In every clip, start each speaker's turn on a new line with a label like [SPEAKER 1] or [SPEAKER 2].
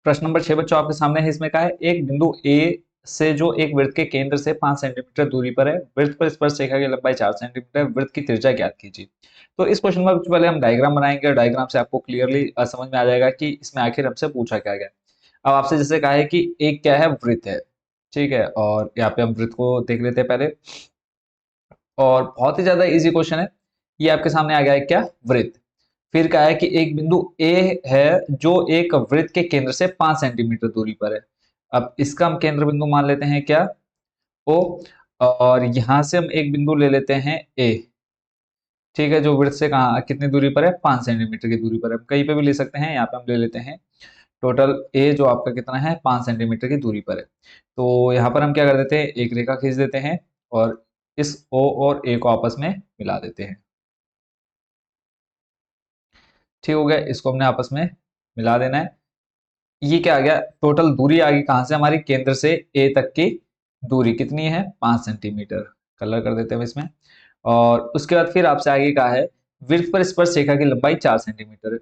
[SPEAKER 1] प्रश्न नंबर 6 बच्चों आपके सामने है। इसमें क्या है, एक बिंदु ए से जो एक वृत्त के केंद्र से 5 सेंटीमीटर दूरी पर है, वृत्त पर स्पर्श रेखा की लंबाई 4 सेंटीमीटर, वृत्त की त्रिज्या ज्ञात कीजिए। तो इस क्वेश्चन में सबसे पहले हम डायग्राम बनाएंगे और डायग्राम से आपको क्लियरली समझ में आ जाएगा कि इसमें आखिर हमसे पूछा क्या गया। अब आपसे जैसे कहा है कि एक क्या है, वृत्त है, ठीक है, और यहाँ पे हम वृत्त को देख लेते हैं पहले। और बहुत ही ज्यादा इजी क्वेश्चन है। ये आपके सामने आ गया है क्या, वृत्त। फिर क्या है कि एक बिंदु ए है जो एक वृत्त के केंद्र से 5 सेंटीमीटर दूरी पर है। अब इसका हम केंद्र बिंदु मान लेते हैं क्या, ओ। और यहां से हम एक बिंदु ले लेते हैं ए, ठीक है, जो वृत्त से कहाँ कितनी दूरी पर है, 5 सेंटीमीटर की दूरी पर है। हम कहीं पे भी ले सकते हैं, यहाँ पे हम ले लेते हैं टोटल ए जो आपका कितना है, 5 सेंटीमीटर की दूरी पर है। तो यहाँ पर हम क्या कर देते हैं, एक रेखा खींच देते हैं और इस ओ और ए को आपस में मिला देते हैं। ठीक हो गया, इसको हमने आपस में मिला देना है। ये क्या आ गया, टोटल दूरी आ गई कहां से, हमारी केंद्र से ए तक की दूरी कितनी है, 5 सेंटीमीटर। कलर कर देते हैं इसमें। और उसके बाद फिर आपसे आगे कहा है वृत्त पर स्पर्श रेखा की लंबाई 4 सेंटीमीटर है।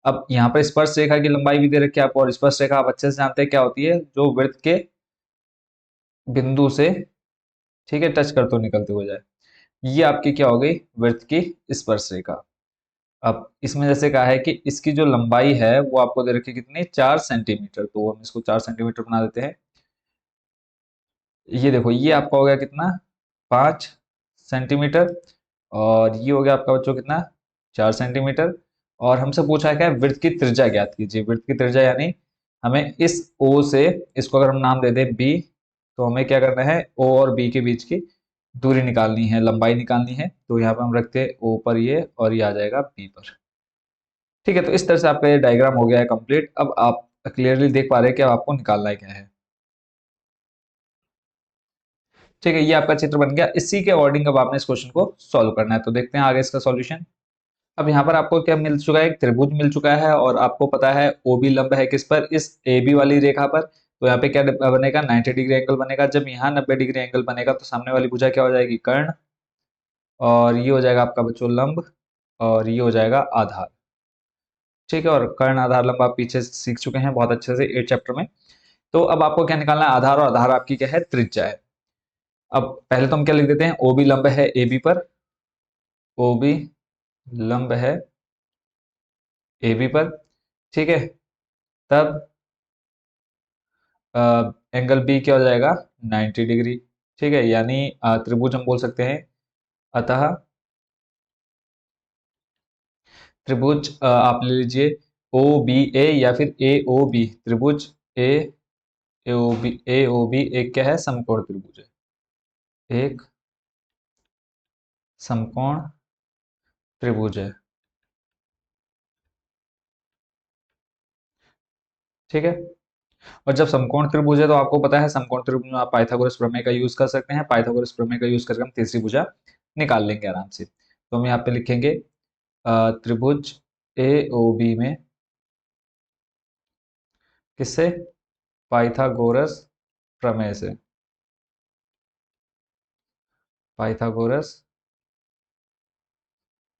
[SPEAKER 1] अब यहाँ पर स्पर्श रेखा की लंबाई भी दे रखी है आपको, और स्पर्श रेखा आप अच्छे से जानते हैं क्या होती है, जो वृत्त के बिंदु से, ठीक है, टच करते हुए निकलते हुए जाए। ये आपकी क्या हो गई, वृत्त की स्पर्श रेखा। अब इसमें जैसे कहा है कि इसकी जो लंबाई है वो आपको दे रखी है कितनी, 4 सेंटीमीटर। तो हम इसको 4 सेंटीमीटर बना देते हैं। ये देखो, ये आपका हो गया कितना, 5 सेंटीमीटर। और ये हो गया आपका बच्चों कितना, 4 सेंटीमीटर। और हमसे पूछा है क्या, वृत्त की त्रिज्या ज्ञात कीजिए। वृत्त की त्रिज्या यानी हमें इस ओ से, इसको अगर हम नाम दे दें बी, तो हमें क्या करना है, ओ और बी के बीच की दूरी निकालनी है, लंबाई निकालनी है। तो यहाँ पे हम रखते हैं ओ पर ये, और ये आ जाएगा बी पर। ठीक है, तो इस तरह से आपका ये डायग्राम हो गया है कंप्लीट। अब आप क्लियरली देख पा रहे हैं कि अब आपको निकालना है क्या है। ठीक है, ये आपका चित्र बन गया। इसी के अकॉर्डिंग अब आपने इस क्वेश्चन को सॉल्व करना है। तो देखते हैं आगे इसका सॉल्यूशन। अब यहाँ पर आपको क्या मिल चुका है, एक त्रिभुज मिल चुका है, और आपको पता है ओ बी लंब है किस पर, इस ए बी वाली रेखा पर। तो यहाँ पे क्या बनेगा, 90 डिग्री एंगल बनेगा। जब यहाँ 90 डिग्री एंगल बनेगा तो सामने वाली भुजा क्या हो जाएगी, कर्ण। और ये हो जाएगा आपका बच्चों लंब, और ये हो जाएगा आधार। ठीक है, और कर्ण आधार लंब आप पीछे सीख चुके हैं बहुत अच्छे से 8 चैप्टर में। तो अब आपको क्या निकालना है, आधार, और आधार आपकी क्या है, त्रिज्या है। अब पहले तो हम क्या लिख देते हैं, ओ बी लंब है ए बी पर, ओ बी लंब है ए बी पर, ठीक है। तब एंगल बी क्या हो जाएगा, 90 डिग्री। ठीक है, यानी त्रिभुज हम बोल सकते हैं। अतः त्रिभुज आप ले लीजिए ओ बी ए, या फिर ए ओ बी त्रिभुज, ए ए ओ बी एक क्या है, समकोण त्रिभुज है, एक समकोण त्रिभुज है। ठीक है, और जब समकोण त्रिभुज है तो आपको पता है समकोण त्रिभुज में आप पाइथागोरस प्रमेय का यूज कर सकते हैं। पाइथागोरस प्रमेय का यूज करके हम तीसरी भुजा निकाल लेंगे आराम से। तो हम यहाँ पे लिखेंगे त्रिभुज ए ओ बी में किससे, पाइथागोरस प्रमेय से, पाइथागोरस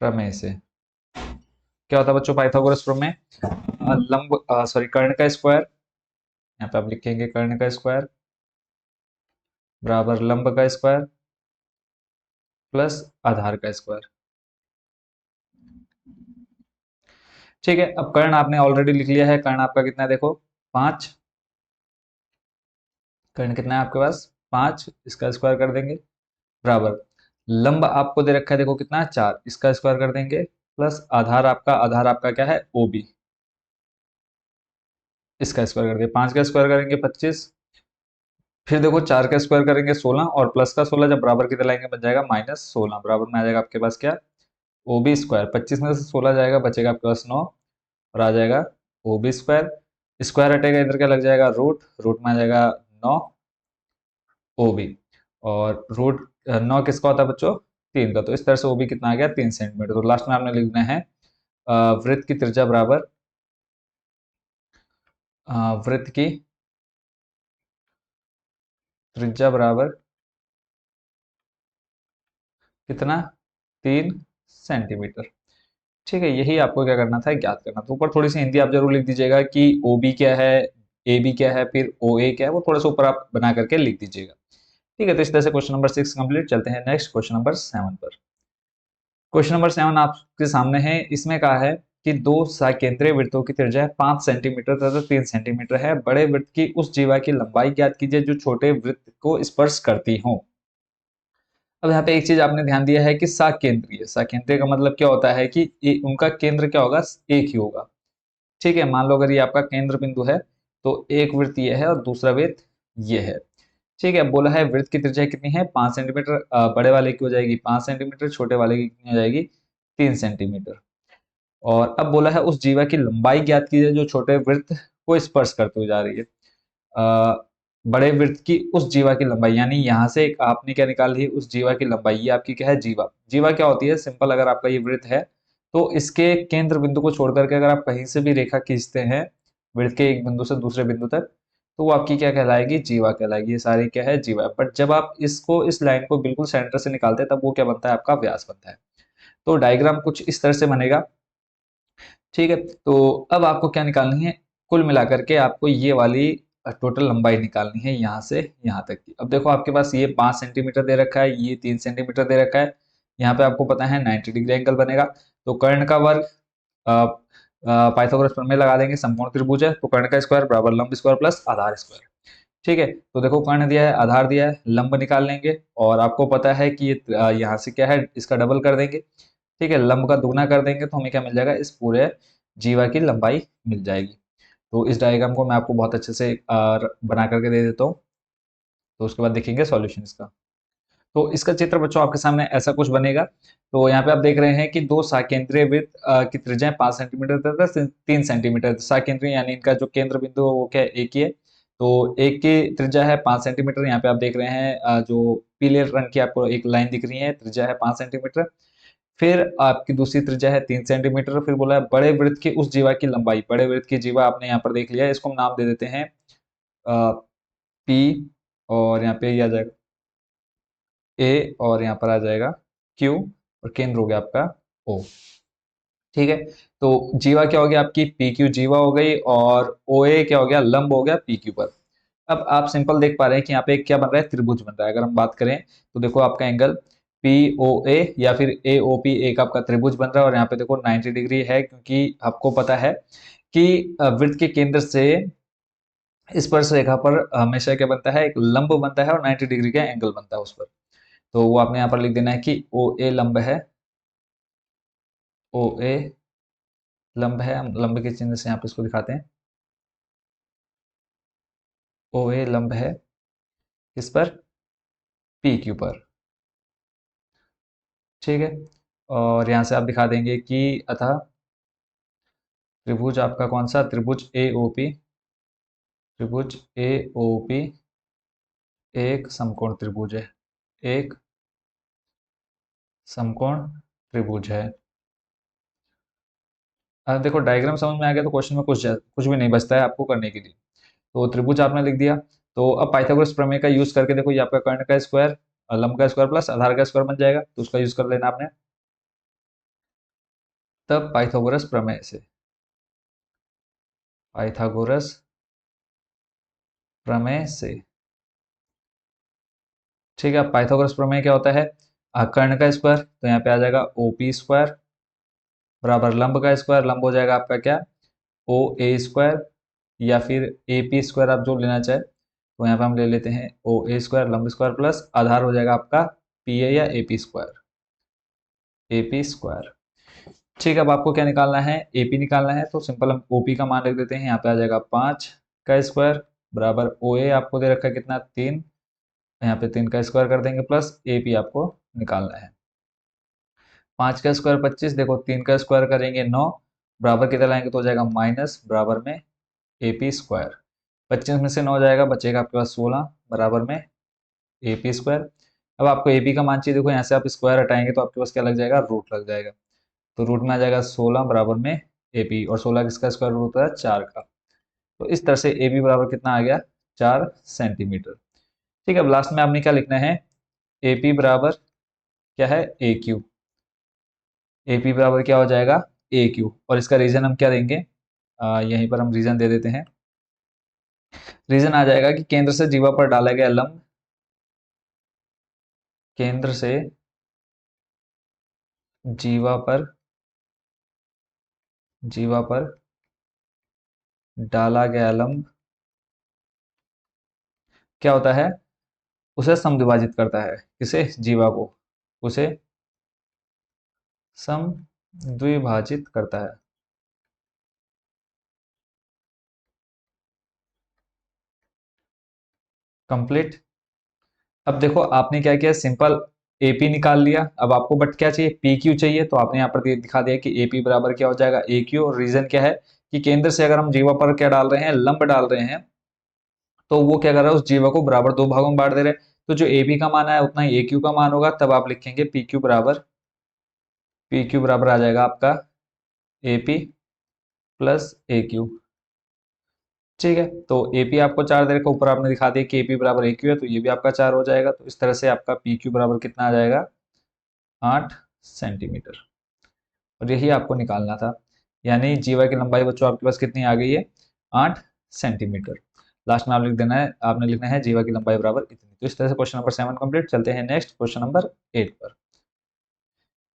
[SPEAKER 1] प्रमेय से। क्या होता है बच्चों पाइथागोरस प्रमेय, लंब सॉरी कर्ण का स्क्वायर, यहाँ पे आप लिखेंगे कर्ण का स्क्वायर बराबर लंब का स्क्वायर प्लस आधार का स्क्वायर। ठीक है, अब कर्ण आपने ऑलरेडी लिख लिया है। कर्ण आपका कितना है देखो, 5। कर्ण कितना है आपके पास, 5, इसका स्क्वायर कर देंगे बराबर लंब आपको दे रखा है देखो कितना है, 4, इसका स्क्वायर कर देंगे प्लस आधार आपका क्या है, ओ बी, इसका स्क्वायर कर दिया। 5 का स्क्वायर करेंगे 25, फिर देखो 4 का स्क्वायर करेंगे 16, और प्लस का 16 जब बराबर की तरह लाएंगे बन जाएगा -16। बराबर में आ जाएगा आपके पास क्या, ओ बी स्क्वायर। 25 में से 16 जाएगा, बचेगा आपके पास 9, और आ जाएगा ओ बी स्क्वायर। स्क्वायर हटेगा, इधर क्या लग जाएगा, रूट, रूट में आ जाएगा 9 ओ बी। और रूट 9 किसका होता है बच्चों, 3 का। तो इस तरह से ओ बी कितना आ गया, 3 सेंटीमीटर। तो लास्ट में आपने लिखना है वृत्त की त्रिज्या बराबर, वृत्त की त्रिज्या बराबर कितना, 3 सेंटीमीटर। ठीक है, यही आपको क्या करना था, ज्ञात करना था। ऊपर थोड़ी सी हिंदी आप जरूर लिख दीजिएगा कि ओ बी क्या है, ए बी क्या है, फिर ओ ए क्या है, वो थोड़ा सा ऊपर आप बना करके लिख दीजिएगा। ठीक है, तो इस तरह से क्वेश्चन नंबर 6 कंप्लीट। चलते हैं नेक्स्ट क्वेश्चन नंबर 7 पर। क्वेश्चन नंबर 7 आपके सामने है। इसमें कहा है कि दो सकेंद्रीय वृत्तों की त्रिज्या 5 सेंटीमीटर तथा 3 सेंटीमीटर है। बड़े वृत्त की उस जीवा की लंबाई ज्ञात कीजिए जो छोटे वृत्त को स्पर्श करती हो। अब यहाँ पे एक चीज आपने ध्यान दिया है कि सकेंद्रीय, सकेंद्रीय का मतलब क्या होता है कि उनका केंद्र क्या होगा, एक ही होगा। ठीक है, मान लो अगर ये आपका केंद्र बिंदु है तो एक वृत्त ये है और दूसरा वृत्त ये है। ठीक है, बोला है वृत्त की त्रिज्या कितनी है, 5 सेंटीमीटर। बड़े वाले की हो जाएगी 5 सेंटीमीटर, छोटे वाले की कितनी हो जाएगी, 3 सेंटीमीटर। और अब बोला है उस जीवा की लंबाई ज्ञात कीजिए जो छोटे वृत्त को स्पर्श करते हुए जा रही है। बड़े वृत्त की उस जीवा की लंबाई, यानी यहाँ से एक आपने क्या निकाल ली, उस जीवा की लंबाई। ये आपकी क्या है, जीवा। जीवा क्या होती है, सिंपल, अगर आपका ये वृत्त है तो इसके केंद्र बिंदु को छोड़ करके अगर आप कहीं से भी रेखा खींचते हैं वृत्त के एक बिंदु से दूसरे बिंदु तक, तो वो आपकी क्या कहलाएगी, जीवा कहलाएगी। ये सारी क्या है, जीवा। बट जब आप इसको, इस लाइन को बिल्कुल सेंटर से निकालते हैं तब वो क्या बनता है, आपका व्यास बनता है। तो डायग्राम कुछ इस तरह से बनेगा। ठीक है, तो अब आपको क्या निकालनी है, कुल मिलाकर के आपको ये वाली टोटल लंबाई निकालनी है यहाँ से यहाँ तक की। अब देखो आपके पास ये 5 सेंटीमीटर दे रखा है, ये 3 सेंटीमीटर दे रखा है। यहाँ पे आपको पता है 90 डिग्री एंगल बनेगा। तो कर्ण का वर्ग पाइथागोरस प्रमेय लगा देंगे। समकोण त्रिभुज है तो कर्ण का स्क्वायर बराबर लंब स्क्वायर प्लस आधार स्क्वायर। ठीक है, तो देखो कर्ण दिया है, आधार दिया है, लंब निकाल लेंगे। और आपको पता है कि ये यहाँ से क्या है, इसका डबल कर देंगे। ठीक है, लंब का दुगना कर देंगे तो हमें क्या मिल जाएगा, इस पूरे जीवा की लंबाई मिल जाएगी। तो इस डायग्राम को मैं आपको बहुत अच्छे से बना करके दे देता हूँ। तो उसके बाद देखेंगे सॉल्यूशन इसका। तो इसका चित्र बच्चों आपके सामने ऐसा कुछ बनेगा। तो यहाँ पे आप देख रहे हैं कि दो सकेंद्रीय वृत्त की त्रिज्या 5 सेंटीमीटर तथा 3 सेंटीमीटर। सकेंद्रीय यानी इनका जो केंद्र बिंदु है वो क्या है, एक ही है। तो एक की त्रिज्या है 5 सेंटीमीटर। यहाँ पे आप देख रहे हैं जो पीले रंग की आपको एक लाइन दिख रही है, त्रिज्या है 5 सेंटीमीटर। फिर आपकी दूसरी त्रिज्या है 3 सेंटीमीटर। फिर बोला है बड़े वृत्त की उस जीवा की लंबाई। बड़े वृत्त की जीवा आपने यहाँ पर देख लिया है, इसको हम नाम दे देते हैं पी। और यहाँ पे ये आ जाएगा ए, और यहाँ पर आ जाएगा क्यू, और केंद्र हो गया आपका ओ। ठीक है, तो जीवा क्या हो गया आपकी, पी क्यू जीवा हो गई, और ओ ए क्या हो गया, लंब हो गया पी क्यू पर। अब आप सिंपल देख पा रहे हैं कि यहाँ पे क्या बन रहा है, त्रिभुज बन रहा है। अगर हम बात करें तो देखो आपका एंगल पी ओ ए या फिर ए ओ पी, एक आपका त्रिभुज बन रहा है। और यहाँ पे देखो 90 डिग्री है, क्योंकि आपको पता है कि वृत्त के केंद्र से स्पर्श रेखा पर हमेशा क्या बनता है, एक लंब बनता है और 90 डिग्री का एंगल बनता है उस पर। तो वो आपने यहाँ पर लिख देना है कि ओ ए लंब है, ओ ए लंब है। हम लंब के चिन्ह से यहाँ पे इसको दिखाते हैं। ओ ए लंब है किस पर, पी क्यू पर। ठीक है, और यहाँ से आप दिखा देंगे कि अतः त्रिभुज आपका कौन सा, त्रिभुज ए ओ पी, त्रिभुज ए ओ पी एक समकोण त्रिभुज है, एक समकोण त्रिभुज है। देखो डायग्राम समझ में आ गया तो क्वेश्चन में कुछ भी नहीं बचता है आपको करने के लिए। तो त्रिभुज आपने लिख दिया। तो अब पाइथागोरस प्रमेय का यूज करके देखो, ये आपका कर्ण का स्क्वायर, लंब का स्क्वायर प्लस आधार का स्क्वायर बन जाएगा, तो उसका यूज कर लेना आपने। तब पाइथागोरस प्रमेय से, पाइथागोरस प्रमेय से, ठीक है। पाइथागोरस प्रमेय क्या होता है, कर्ण का स्क्वायर, तो यहाँ पे आ जाएगा ओ पी स्क्वायर बराबर लंब का स्क्वायर। लंब हो जाएगा आपका क्या, ओ ए स्क्वायर, या फिर ए पी स्क्वायर, आप जो लेना चाहे। तो यहाँ पे हम ले लेते हैं ओ ए स्क्वायर लंब स्क्वायर प्लस आधार हो जाएगा आपका पी ए या A P square, A P square. ठीक है, अब आपको क्या निकालना है, एपी निकालना है। तो सिंपल हम ओपी का मान लिख देते हैं। यहाँ पे आ जाएगा 5 का स्क्वायर बराबर ओ ए आपको दे रखा है कितना, 3। यहाँ पे 3 का स्क्वायर कर देंगे प्लस एपी आपको निकालना है। 5 का स्क्वायर 25, देखो 3 का स्क्वायर करेंगे 9, बराबर कितना लाएंगे तो हो जाएगा माइनस, बराबर में एपी स्क्वायर। 25 में से 9 जाएगा, बचेगा आपके पास 16, बराबर में एपी स्क्वायर। अब आपको एपी का मान चाहिए, देखो यहाँ से आप स्क्वायर हटाएंगे तो आपके पास क्या लग जाएगा, रूट लग जाएगा। तो रूट में आ जाएगा 16 बराबर में एपी, और 16 किसका स्क्वायर रूट होता है, 4 का। तो इस तरह से एपी बराबर कितना आ गया, 4 सेंटीमीटर। ठीक है, अब लास्ट में आपने क्या लिखना है, एपी बराबर क्या है, ए क्यू। एपी बराबर क्या हो जाएगा, ए क्यू। और इसका रीजन हम क्या देंगे, यहीं पर हम रीजन दे देते हैं। रीजन आ जाएगा कि केंद्र से जीवा पर डाला गया लंब, केंद्र से जीवा पर जीवा पर डाला गया लंब क्या होता है, उसे समद्विभाजित करता है, किसे, जीवा को, उसे समद्विभाजित करता है। कंप्लीट। अब देखो आपने क्या किया, सिंपल एपी निकाल लिया, अब आपको बट क्या चाहिए, पी क्यू चाहिए, तो आपने यहाँ पर दिखा दिया कि एपी बराबर क्या हो जाएगा, ए क्यू। और रीजन क्या है कि केंद्र से अगर हम जीवा पर क्या डाल रहे हैं, लंब डाल रहे हैं, तो वो क्या कर रहा है, उस जीवा को बराबर दो भागों में बांट दे रहे हैं। तो जो एबी का मान है उतना ही ए क्यू का मान होगा, तब आप लिखेंगे पी क्यू बराबर आ जाएगा आपका एपी प्लस ए क्यू। ठीक है, तो एपी आपको 4 दे रखा, ऊपर आपने दिखा दिया कि एपी बराबर ए क्यू है, तो ये भी आपका 4 हो जाएगा। तो इस तरह से आपका पी क्यू बराबर कितना आ जाएगा, 8 सेंटीमीटर। और यही आपको निकालना था, यानी जीवा की लंबाई बच्चों आपके पास कितनी आ गई है, 8 सेंटीमीटर। लास्ट में आप लिख देना है, आपने लिखना है जीवा की लंबाई बराबर इतनी। तो इस तरह से क्वेश्चन नंबर 7 कंप्लीट। चलते हैं नेक्स्ट क्वेश्चन नंबर 8 पर।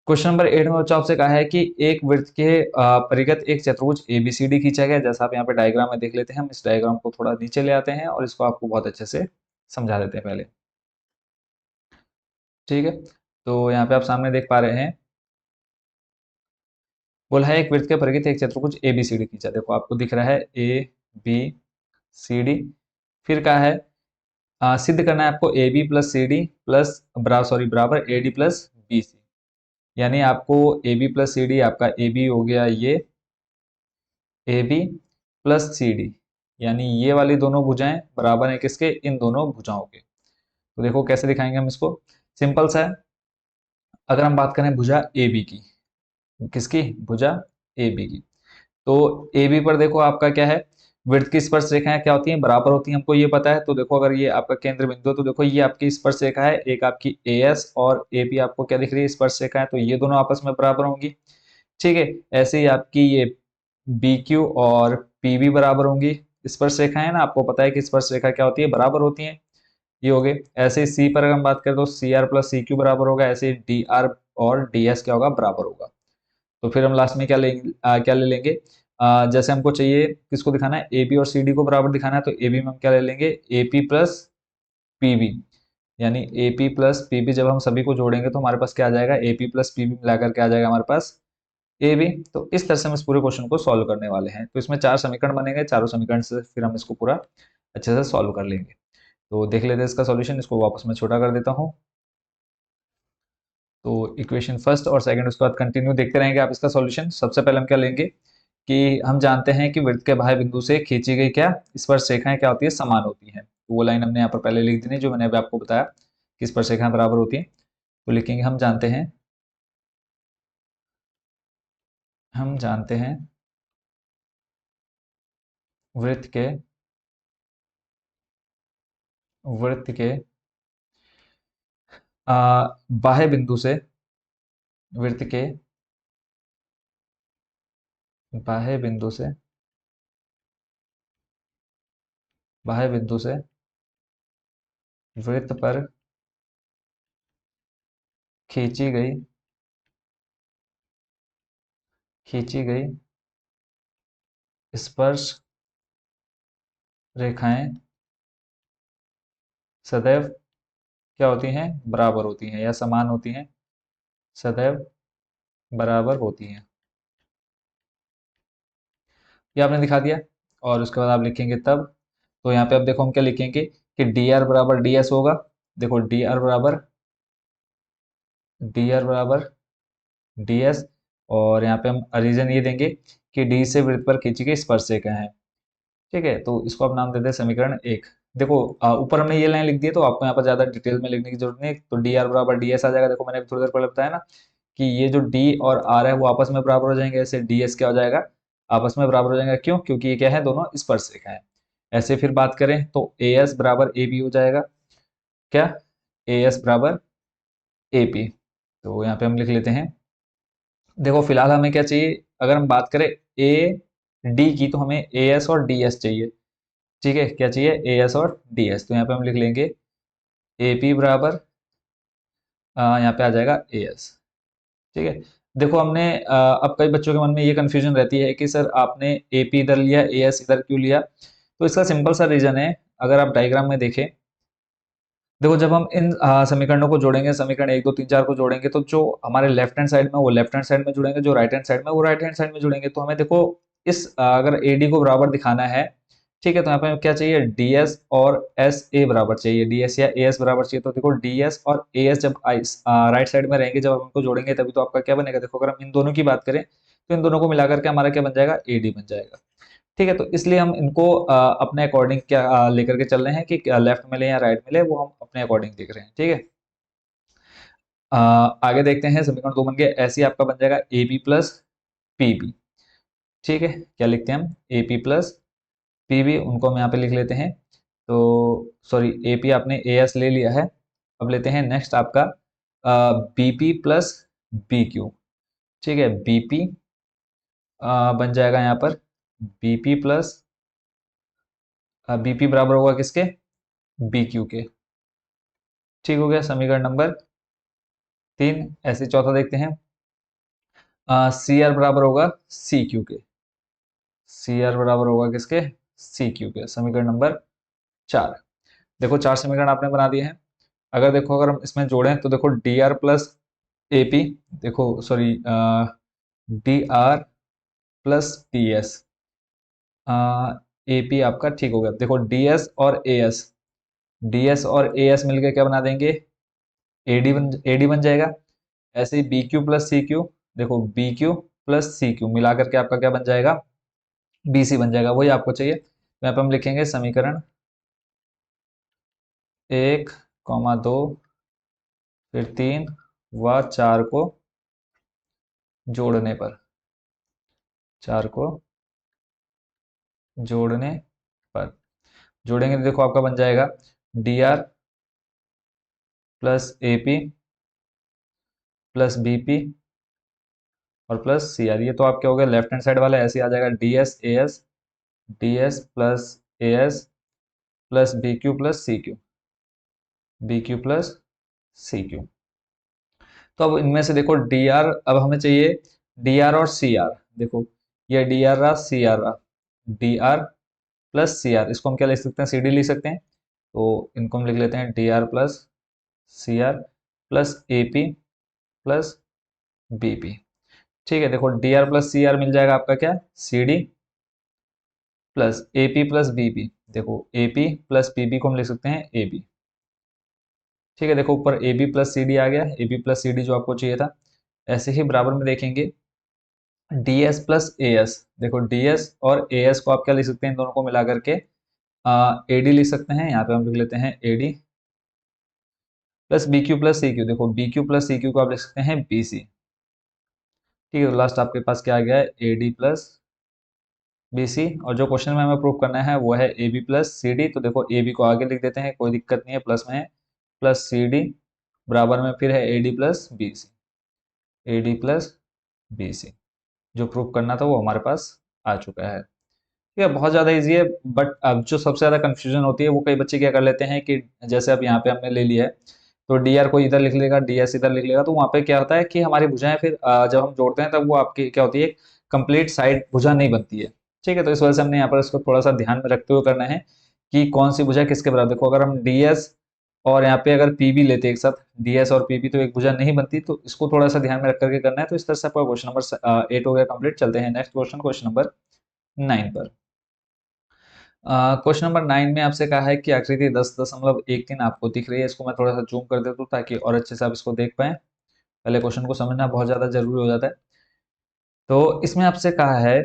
[SPEAKER 1] क्वेश्चन नंबर 8 में बच्चों आपसे कहा है कि एक वृत्त के परिगत एक चतुर्भुज एबीसीडी खींचा गया। जैसा आप यहाँ पे डायग्राम में देख लेते हैं, हम इस डायग्राम को थोड़ा नीचे ले आते हैं और इसको आपको बहुत अच्छे से समझा देते हैं पहले। ठीक है, तो यहाँ पे आप सामने देख पा रहे हैं, बोला है एक वृत्त के परिगत एक चतुर्भुज एबीसीडी खींचा। देखो आपको दिख रहा है ए बी सी डी। फिर कहा है सिद्ध करना है आपको A B plus C D plus बराबर A D plus B C. यानी आपको A B plus C D, आपका ए बी हो गया ये A B plus C D, यानी ये वाली दोनों भुजाएं बराबर हैं किसके, इन दोनों भुजाओं के। तो देखो कैसे दिखाएंगे हम इसको, सिंपल सा है। अगर हम बात करें भुजा ए बी की, किसकी, भुजा ए बी की, तो ए बी पर देखो आपका क्या है, वृत्त की स्पर्श रेखाएं क्या होती हैं, बराबर होती हैं, हमको ये पता है। तो देखो अगर ये आपका केंद्र बिंदु है, तो देखो ये आपकी स्पर्श रेखा है, एक आपकी ए एस और ए पी आपको क्या दिख रही है, स्पर्श रेखा है, तो ये दोनों आपस में बराबर होंगी। ठीक है, ऐसे ही आपकी ये बी क्यू और पी बी बराबर होंगी, स्पर्श रेखा है ना, आपको पता है कि स्पर्श रेखा क्या होती है, बराबर होती है, ये हो गए। ऐसे ही सी पर अगर हम बात करें तो C R plus C Q बराबर होगा, ऐसे ही डी आर और डी एस क्या होगा, बराबर होगा। तो फिर हम लास्ट में क्या लेंगे, क्या ले लेंगे, जैसे हमको चाहिए किसको दिखाना है, ए बी और सी डी को बराबर दिखाना है, तो ए बी में हम क्या ले लेंगे, A P plus P B. यानी A P plus P B जब हम सभी को जोड़ेंगे तो हमारे पास क्या आ जाएगा, A P plus P B मिलाकर के आ जाएगा हमारे पास ए बी। तो इस तरह से हम इस पूरे क्वेश्चन को सॉल्व करने वाले हैं। तो इसमें 4 समीकरण बनेंगे, चारों समीकरण से फिर हम इसको पूरा अच्छे से सॉल्व कर लेंगे। तो देख लेते हैं इसका सॉल्यूशन, इसको वापस मैं छोटा कर देता हूँ। तो इक्वेशन फर्स्ट और सेकंड उसके बाद कंटिन्यू देखते रहेंगे आप इसका सॉल्यूशन। सबसे पहले हम क्या लेंगे कि हम जानते हैं कि वृत्त के बाह्य बिंदु से खींची गई क्या स्पर्श रेखाएं क्या होती है, समान होती हैं। तो वो लाइन हमने यहाँ पर पहले लिख दी जो मैंने अभी आपको बताया कि स्पर्श रेखाएं बराबर होती हैं। तो लिखेंगे हम जानते हैं वृत्त के वृत्त के बाह्य बिंदु से वृत्त के बाह्य बिंदु से बाह्य बिंदु से वृत्त पर खींची गई खींची गई स्पर्श रेखाएं सदैव क्या होती हैं, बराबर होती हैं या समान होती हैं, सदैव बराबर होती हैं। ये आपने दिखा दिया। और उसके बाद आप लिखेंगे तब, तो यहाँ पे अब देखो हम क्या लिखेंगे कि डी आर बराबर डी एस होगा। देखो डी आर बराबर डी एस, और यहाँ पे हम रीजन ये देंगे कि डी से वृत्त पर खींची गई स्पर्श रेखा है। ठीक है, तो इसको आप नाम देते हैं समीकरण 1। देखो ऊपर हमने ये लाइन लिख दी है, तो आपको यहाँ पर ज्यादा डिटेल में लिखने की जरूरत नहीं। तो डी आर बराबर डी एस आ जाएगा। देखो मैंने अभी थोड़ी देर पहले बताया ना कि ये जो डी और आर है वो आपस में बराबर हो जाएंगे, ऐसे डी एस क्या हो जाएगा, आपस में बराबर हो जाएगा। क्यों, क्योंकि ये क्या है, दोनों स्पर्श रेखा है। ऐसे फिर बात करें तो ए एस बराबर ए बी हो जाएगा, क्या, ए एस बराबर ए पी। तो यहाँ पे हम लिख लेते हैं। देखो फिलहाल हमें क्या चाहिए, अगर हम बात करें ए डी की, तो हमें ए एस और डी एस चाहिए। ठीक है, क्या चाहिए, ए एस और डी एस। तो यहाँ पे हम लिख लेंगे ए पी बराबर, यहाँ पे आ जाएगा ए एस। ठीक है, देखो हमने अब कई बच्चों के मन में ये कंफ्यूजन रहती है कि सर आपने ए पी इधर लिया, ए एस इधर क्यों लिया। तो इसका सिंपल सा रीजन है, अगर आप डायग्राम में देखें, देखो जब हम इन समीकरणों को जोड़ेंगे, समीकरण 1 2 3 4 को जोड़ेंगे, तो जो हमारे लेफ्ट हैंड साइड में वो लेफ्ट हैंड साइड में जुड़ेंगे, जो राइट हैंड साइड में वो राइट हैंड साइड में जुड़ेंगे। तो हमें देखो इस अगर ए डी को बराबर दिखाना है, ठीक है, तो यहाँ पे क्या चाहिए, डी एस और एस ए बराबर चाहिए, डी एस या ए एस बराबर चाहिए। तो देखो डी एस और ए एस जब राइट साइड में रहेंगे, जब हम उनको जोड़ेंगे तभी तो आपका क्या बनेगा। देखो अगर हम इन दोनों की बात करें तो इन दोनों को मिलाकर के हमारा क्या बन जाएगा, ए डी बन जाएगा। ठीक है, तो इसलिए हम इनको अपने अकॉर्डिंग क्या लेकर के चल रहे हैं कि लेफ्ट मिले या राइट मिले, वो हम अपने अकॉर्डिंग देख रहे हैं। ठीक है, आगे देखते हैं, समीकरण 2 बन गया, ऐसे ही आपका बन जाएगा A B plus P B. ठीक है, क्या लिखते हैं हम, A P plus P B, उनको हम यहाँ पे लिख लेते हैं। तो सॉरी, ए पी आपने ए एस ले लिया है, अब लेते हैं नेक्स्ट आपका B P plus B Q. ठीक है, बी पी बन जाएगा यहाँ पर B P plus B P बराबर होगा किसके, बी क्यू के। ठीक हो गया, समीकरण नंबर 3। ऐसे चौथा देखते हैं, सी आर बराबर होगा सी क्यू के, सी आर बराबर होगा किसके, सी क्यू के, समीकरण नंबर 4। देखो 4 समीकरण आपने बना दिए हैं। अगर देखो अगर हम इसमें जोड़ें तो देखो D R plus A P, देखो sorry D R plus P S, A P आपका ठीक हो गया। देखो डी एस और ए एस, डी एस और ए एस मिलकर क्या बना देंगे, ए डी बन जाएगा। ऐसे ही B Q plus C Q, देखो B Q plus C Q मिला करके आपका क्या बन जाएगा, बी सी बन जाएगा, वही आपको चाहिए। तो यहाँ पे हम लिखेंगे समीकरण 1, 2, फिर 3 व 4 को जोड़ने पर, 4 को जोड़ने पर जोड़ेंगे तो देखो आपका बन जाएगा D R plus A P plus B P और प्लस सी आर। ये तो आपके हो गया लेफ्ट हैंड साइड वाला, ऐसे ही आ जाएगा D S plus A S plus B Q plus C Q, B Q plus C Q. तो अब इनमें से देखो डी आर, अब हमें चाहिए डी आर और सी आर। देखो ये डी आर रहा, सी आर रहा, D R plus C R, इसको हम क्या लिख सकते हैं, सी डी लिख सकते हैं। तो इनको हम लिख लेते हैं D R plus C R plus A P plus B P. ठीक है, देखो D R plus C R मिल जाएगा आपका क्या, C D plus A P plus B P. देखो A P plus B P को हम लिख सकते हैं ए बी। ठीक है, देखो ऊपर A B plus C D आ गया, A B plus C D जो आपको चाहिए था। ऐसे ही बराबर में देखेंगे D S plus A S, देखो डी एस और ए एस को आप क्या लिख सकते हैं, इन दोनों को मिला करके ए डी लिख सकते हैं। यहाँ पे हम लिख लेते हैं A D plus B Q plus C Q, देखो B Q plus C Q को आप लिख सकते हैं बी सी। ठीक है, तो लास्ट आपके पास क्या आ गया है, A D plus B C, और जो क्वेश्चन में हमें प्रूव करना है वो है A B plus C D. तो देखो ए बी को आगे लिख देते हैं, कोई दिक्कत नहीं है, प्लस में है, प्लस सी डी बराबर में फिर है A D plus B C, A D plus B C. जो प्रूव करना था वो हमारे पास आ चुका है। ठीक है, बहुत ज़्यादा इजी है। बट अब जो सबसे ज़्यादा कंफ्यूजन होती है वो कई बच्चे क्या कर लेते हैं कि जैसे अब यहाँ पे हमने ले लिया है, तो डी आर को इधर लिख लेगा, डी एस इधर लिख लेगा, तो वहाँ पे क्या होता है कि हमारी भुजाएं फिर जब हम जोड़ते हैं तब वो आपकी क्या होती है, कंप्लीट साइड भुजा नहीं बनती है। ठीक है, तो इस वजह से हमने यहाँ पर इसको थोड़ा सा ध्यान में रखते हुए करना है कि कौन सी भुजा किसके बराबर। देखो अगर हम डी एस और यहाँ पे अगर पी भी लेते एक साथ, डी एस और पी भी, तो एक भुजा नहीं बनती। तो इसको थोड़ा सा ध्यान में रख करके करना है। तो इस तरह से आपका क्वेश्चन नंबर 8 हो गया कंप्लीट। चलते हैं नेक्स्ट क्वेश्चन, क्वेश्चन नंबर 9 पर। क्वेश्चन नंबर 9 में आपसे कहा है कि आकृति 10.13 आपको दिख रही है। इसको मैं थोड़ा सा जूम कर देता हूँ ताकि और अच्छे से आप इसको देख पाएं। पहले क्वेश्चन को समझना बहुत ज़्यादा जरूरी हो जाता है। तो इसमें आपसे कहा है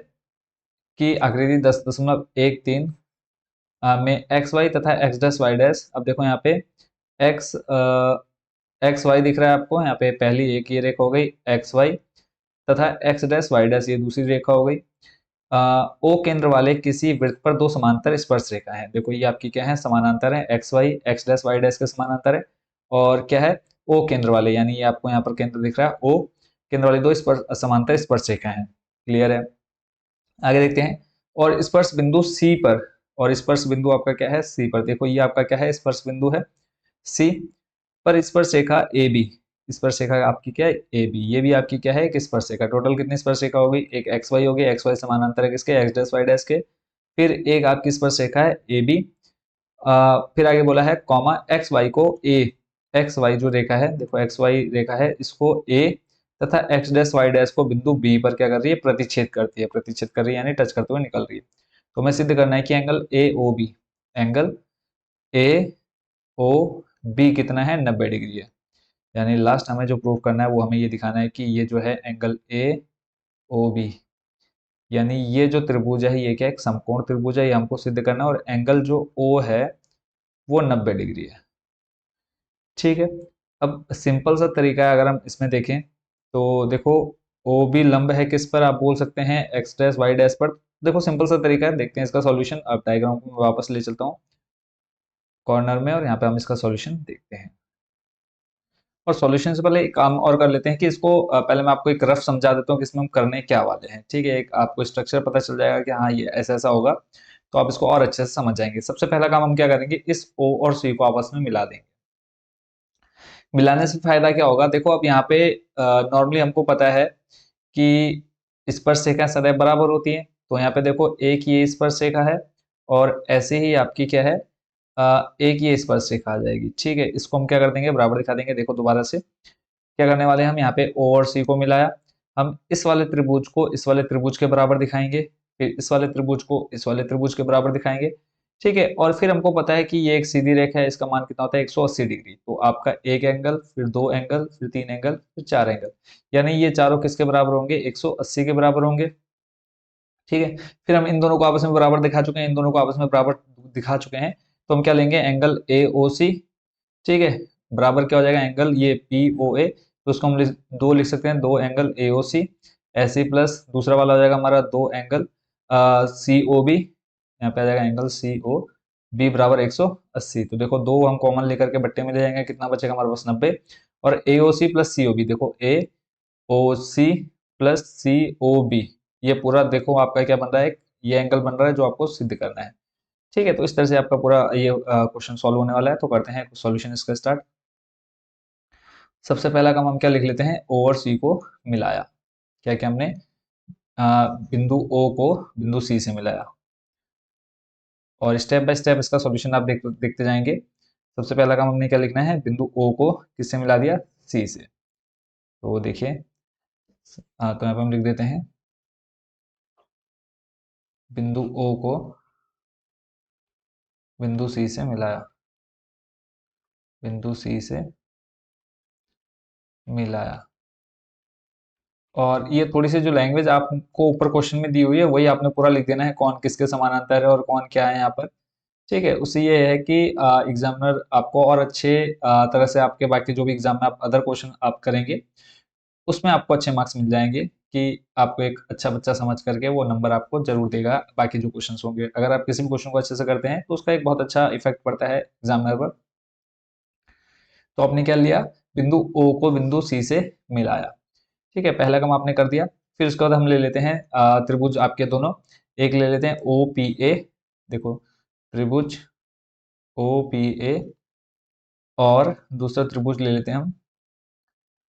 [SPEAKER 1] कि आकृति 10.13 में एक्स वाई तथा एक्स डैश वाई डैश। अब देखो यहाँ पे एक्स एक्स वाई दिख रहा है आपको, यहाँ पे पहली एक ये रेखा हो गई एक्स वाई, तथा एक्स डैश वाई डैश ये दूसरी रेखा हो गई। ओ केंद्र वाले किसी वृत्त पर दो समांतर स्पर्श रेखा है। देखो ये आपकी क्या है, समानांतर है, X Y X dash Y dash के समानांतर है। और क्या है, ओ केंद्र वाले, यानी ये आपको यहाँ पर केंद्र दिख रहा है, ओ केंद्र वाली दो स्पर्श समांतर स्पर्श रेखा है। क्लियर है, आगे देखते हैं। और स्पर्श बिंदु सी पर और स्पर्श बिंदु आपका क्या है सी पर। देखो ये आपका क्या है स्पर्श बिंदु है सी पर स्पर्श रेखा ए बी, स्पर्श रेखा आपकी क्या है ए बी, ये भी आपकी क्या है एक स्पर्श रेखा। टोटल कितनी स्पर्श रेखा हो गई, एक एक्स वाई हो गई, एक्स वाई समानांतर है किसके एक्स डैश वाई डैश के, फिर एक आपकी स्पर्श रेखा है ए बी, फिर आगे बोला है कॉमा एक्स वाई को ए, एक्स वाई जो रेखा है देखो एक्स वाई रेखा है इसको ए तथा एक्स डैश वाई डैश को बिंदु बी पर क्या कर रही है प्रतिच्छेद करती है, प्रतिच्छेद कर रही है यानी टच करते हुए निकल रही है। तो हमें सिद्ध करना है कि angle A O B, angle A O B कितना है 90 डिग्री है। यानी लास्ट हमें जो प्रूव करना है वो हमें ये दिखाना है कि ये जो है एंगल ए ओ बी, यानी ये जो त्रिभुज है ये क्या है एक समकोण त्रिभुज है, ये हमको सिद्ध करना है और एंगल जो ओ है वो 90 डिग्री है। ठीक है, अब सिंपल सा तरीका है अगर हम इसमें देखें तो देखो ओ बी लंब है किस पर, आप बोल सकते हैं एक्स डैश वाई डैश पर। देखो सिंपल सा तरीका है, देखते हैं इसका सॉल्यूशन। अब डायग्राम को मैं वापस ले चलता हूँ कॉर्नर में और यहाँ पे हम इसका सॉल्यूशन देखते हैं। और सॉल्यूशन से पहले एक काम और कर लेते हैं कि इसको पहले मैं आपको एक रफ समझा देता हूँ कि इसमें हम करने क्या वाले हैं। ठीक है, एक आपको स्ट्रक्चर पता चल जाएगा कि हाँ ये ऐसा ऐसा होगा, तो आप इसको और अच्छे से समझ जाएंगे। सबसे पहला काम हम क्या करेंगे, इस ओ और सी को आपस में मिला देंगे। मिलाने से फायदा क्या होगा, देखो अब यहाँ पे नॉर्मली हमको पता है कि स्पर्श रेखा सदैव बराबर होती है, तो यहाँ पे देखो एक ये स्पर्श रेखा है और ऐसे ही आपकी क्या है एक ये स्पर्श रेखा आ जाएगी। ठीक है, इसको हम क्या कर देंगे बराबर दिखा देंगे। देखो दोबारा से क्या करने वाले हैं हम, यहाँ पे ओ और सी को मिलाया, हम इस वाले त्रिभुज को इस वाले त्रिभुज के बराबर दिखाएंगे, फिर इस वाले त्रिभुज को इस वाले त्रिभुज के बराबर दिखाएंगे। ठीक है, और फिर हमको पता है कि ये एक सीधी रेखा है, इसका मान कितना होता है 180 डिग्री। तो आपका एक एंगल, फिर दो एंगल, फिर तीन एंगल, फिर चार एंगल, यानी ये चारों किसके बराबर होंगे 180 के बराबर होंगे। ठीक है, फिर हम इन दोनों को आपस में बराबर दिखा चुके हैं, इन दोनों को आपस में बराबर दिखा चुके हैं, तो हम क्या लेंगे एंगल ए ओ सी। ठीक है, बराबर क्या हो जाएगा एंगल ये पी ओ ए, तो उसको हम दो लिख सकते हैं, दो एंगल ए ओ सी ऐसे प्लस दूसरा वाला हो जाएगा हमारा दो एंगल सी ओ बी, यहाँ पे आ जाएगा एंगल सी ओ बी बराबर 180। तो देखो दो हम कॉमन लेकर के बट्टे में ले जाएंगे, कितना बचेगा हमारे पास 90। और ए ओ सी प्लस सी ओ बी, देखो ए ओ सी प्लस सी ओ बी, ये पूरा देखो आपका क्या बन रहा है, ये एंगल बन रहा है जो आपको सिद्ध करना है। ठीक है, तो इस तरह से आपका पूरा ये क्वेश्चन सॉल्व होने वाला है। तो करते हैं सॉल्यूशन इसका स्टार्ट। सबसे पहला काम हम क्या लिख लेते हैं, ओ और सी को मिलाया। क्या क्या हमने बिंदु ओ को बिंदु सी से मिलाया और स्टेप बाय स्टेप इसका सॉल्यूशन आप देखते जाएंगे। सबसे पहला काम हमने क्या लिखना है, बिंदु ओ को किससे मिला दिया सी से। तो देखिए तो यहाँ पे हम लिख देते हैं बिंदु ओ को बिंदु सी से मिलाया, बिंदु सी से मिलाया। और ये थोड़ी सी जो लैंग्वेज आपको ऊपर क्वेश्चन में दी हुई है वही आपने पूरा लिख देना है, कौन किसके समानांतर है और कौन क्या है यहाँ पर। ठीक है, उससे ये है कि एग्जामिनर आपको और अच्छे तरह से आपके बाकी जो भी एग्जाम में आप अदर क्वेश्चन आप करेंगे उसमें आपको अच्छे मार्क्स मिल जाएंगे कि आपको एक अच्छा बच्चा समझ करके वो नंबर आपको जरूर देगा। बाकी जो क्वेश्चंस होंगे अगर आप किसी भी क्वेश्चन को अच्छे से करते हैं तो उसका एक बहुत अच्छा इफेक्ट पड़ता है एग्जामिनर पर। तो आपने क्या लिया, बिंदु ओ को बिंदु सी से मिलाया। ठीक है, पहला काम आपने कर दिया। फिर उसके बाद हम ले लेते हैं त्रिभुज आपके दोनों, एक ले लेते हैं ओ पी ए। देखो त्रिभुज ओ पी ए और दूसरा त्रिभुज ले लेते हैं हम,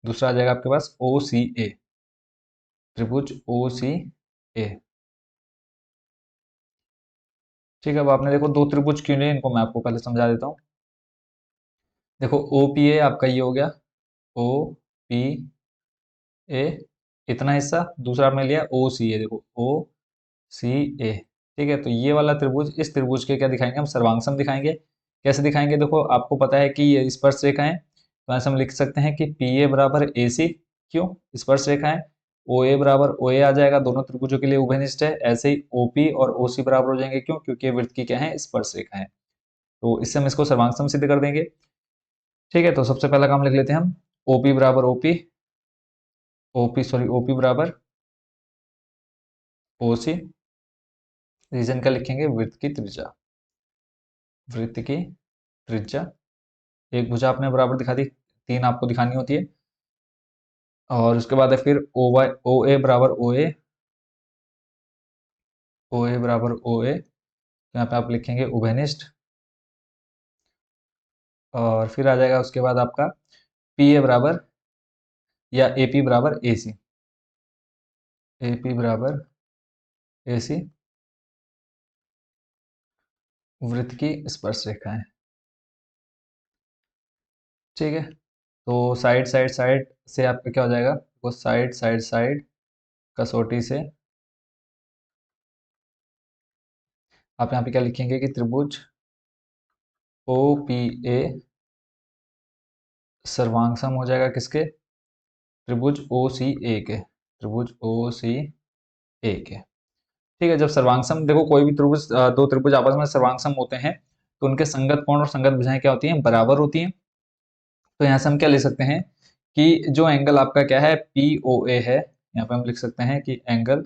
[SPEAKER 1] दूसरा आ जाएगा आपके पास ओ सी ए, त्रिभुज ओ सी ए। ठीक है, अब आपने देखो दो त्रिभुज क्यों लिए इनको मैं आपको पहले समझा देता हूँ। देखो ओ पी ए आपका ये हो गया ओ पी ए इतना हिस्सा, दूसरा आपने लिया ओ सी ए, देखो ओ सी ए। ठीक है, तो ये वाला त्रिभुज इस त्रिभुज के क्या दिखाएंगे हम सर्वांगसम दिखाएंगे। कैसे दिखाएंगे, देखो आपको पता है कि ये स्पर्श रेखा है, तो ऐसे हम लिख सकते हैं कि पी ए बराबर ए सी, क्यों स्पर्श रेखा है, ओ ए बराबर ओ ए आ जाएगा, दोनों त्रिभुजों के लिए उभयनिष्ठ है। ऐसे ही ओ पी और ओ सी बराबर हो जाएंगे, क्यों क्योंकि वृत्त की क्या है स्पर्श रेखा है। तो इससे हम इसको सर्वांगसम सिद्ध कर देंगे। ठीक है, तो सबसे पहला काम लिख लेते हैं हम ओ पी बराबर ओ पी बराबर ओ सी, रीजन का लिखेंगे वृत्त की त्रिज्या, वृत्त की त्रिज्या। एक भुजा आपने बराबर दिखा दी, तीन आपको दिखानी होती है। और उसके बाद है फिर ओ वाई ओ ए बराबर ओ ए, ओ ए बराबर ओ ए तो यहाँ पे आप लिखेंगे उभयनिष्ठ, और फिर आ जाएगा उसके बाद आपका पी ए बराबर या ए पी बराबर ए सी, ए पी बराबर ए सी वृत्त की स्पर्श रेखाएं। ठीक है, तो साइड साइड साइड से आपका क्या हो जाएगा, वो साइड साइड साइड कसौटी से आप यहाँ पे क्या लिखेंगे कि त्रिभुज ओ पी ए सर्वांग सम हो जाएगा किसके, त्रिभुज ओ सी ए के, त्रिभुज ओ सी ए के। ठीक है, जब सर्वांग देखो कोई भी त्रिभुज, दो त्रिभुज आपस में सर्वांग होते हैं तो उनके संगत कोण और संगत भुजाएं क्या होती हैं, बराबर होती हैं। तो यहाँ से हम क्या ले सकते हैं कि जो एंगल आपका क्या है पी ओ ए है, यहाँ पे हम लिख सकते हैं कि एंगल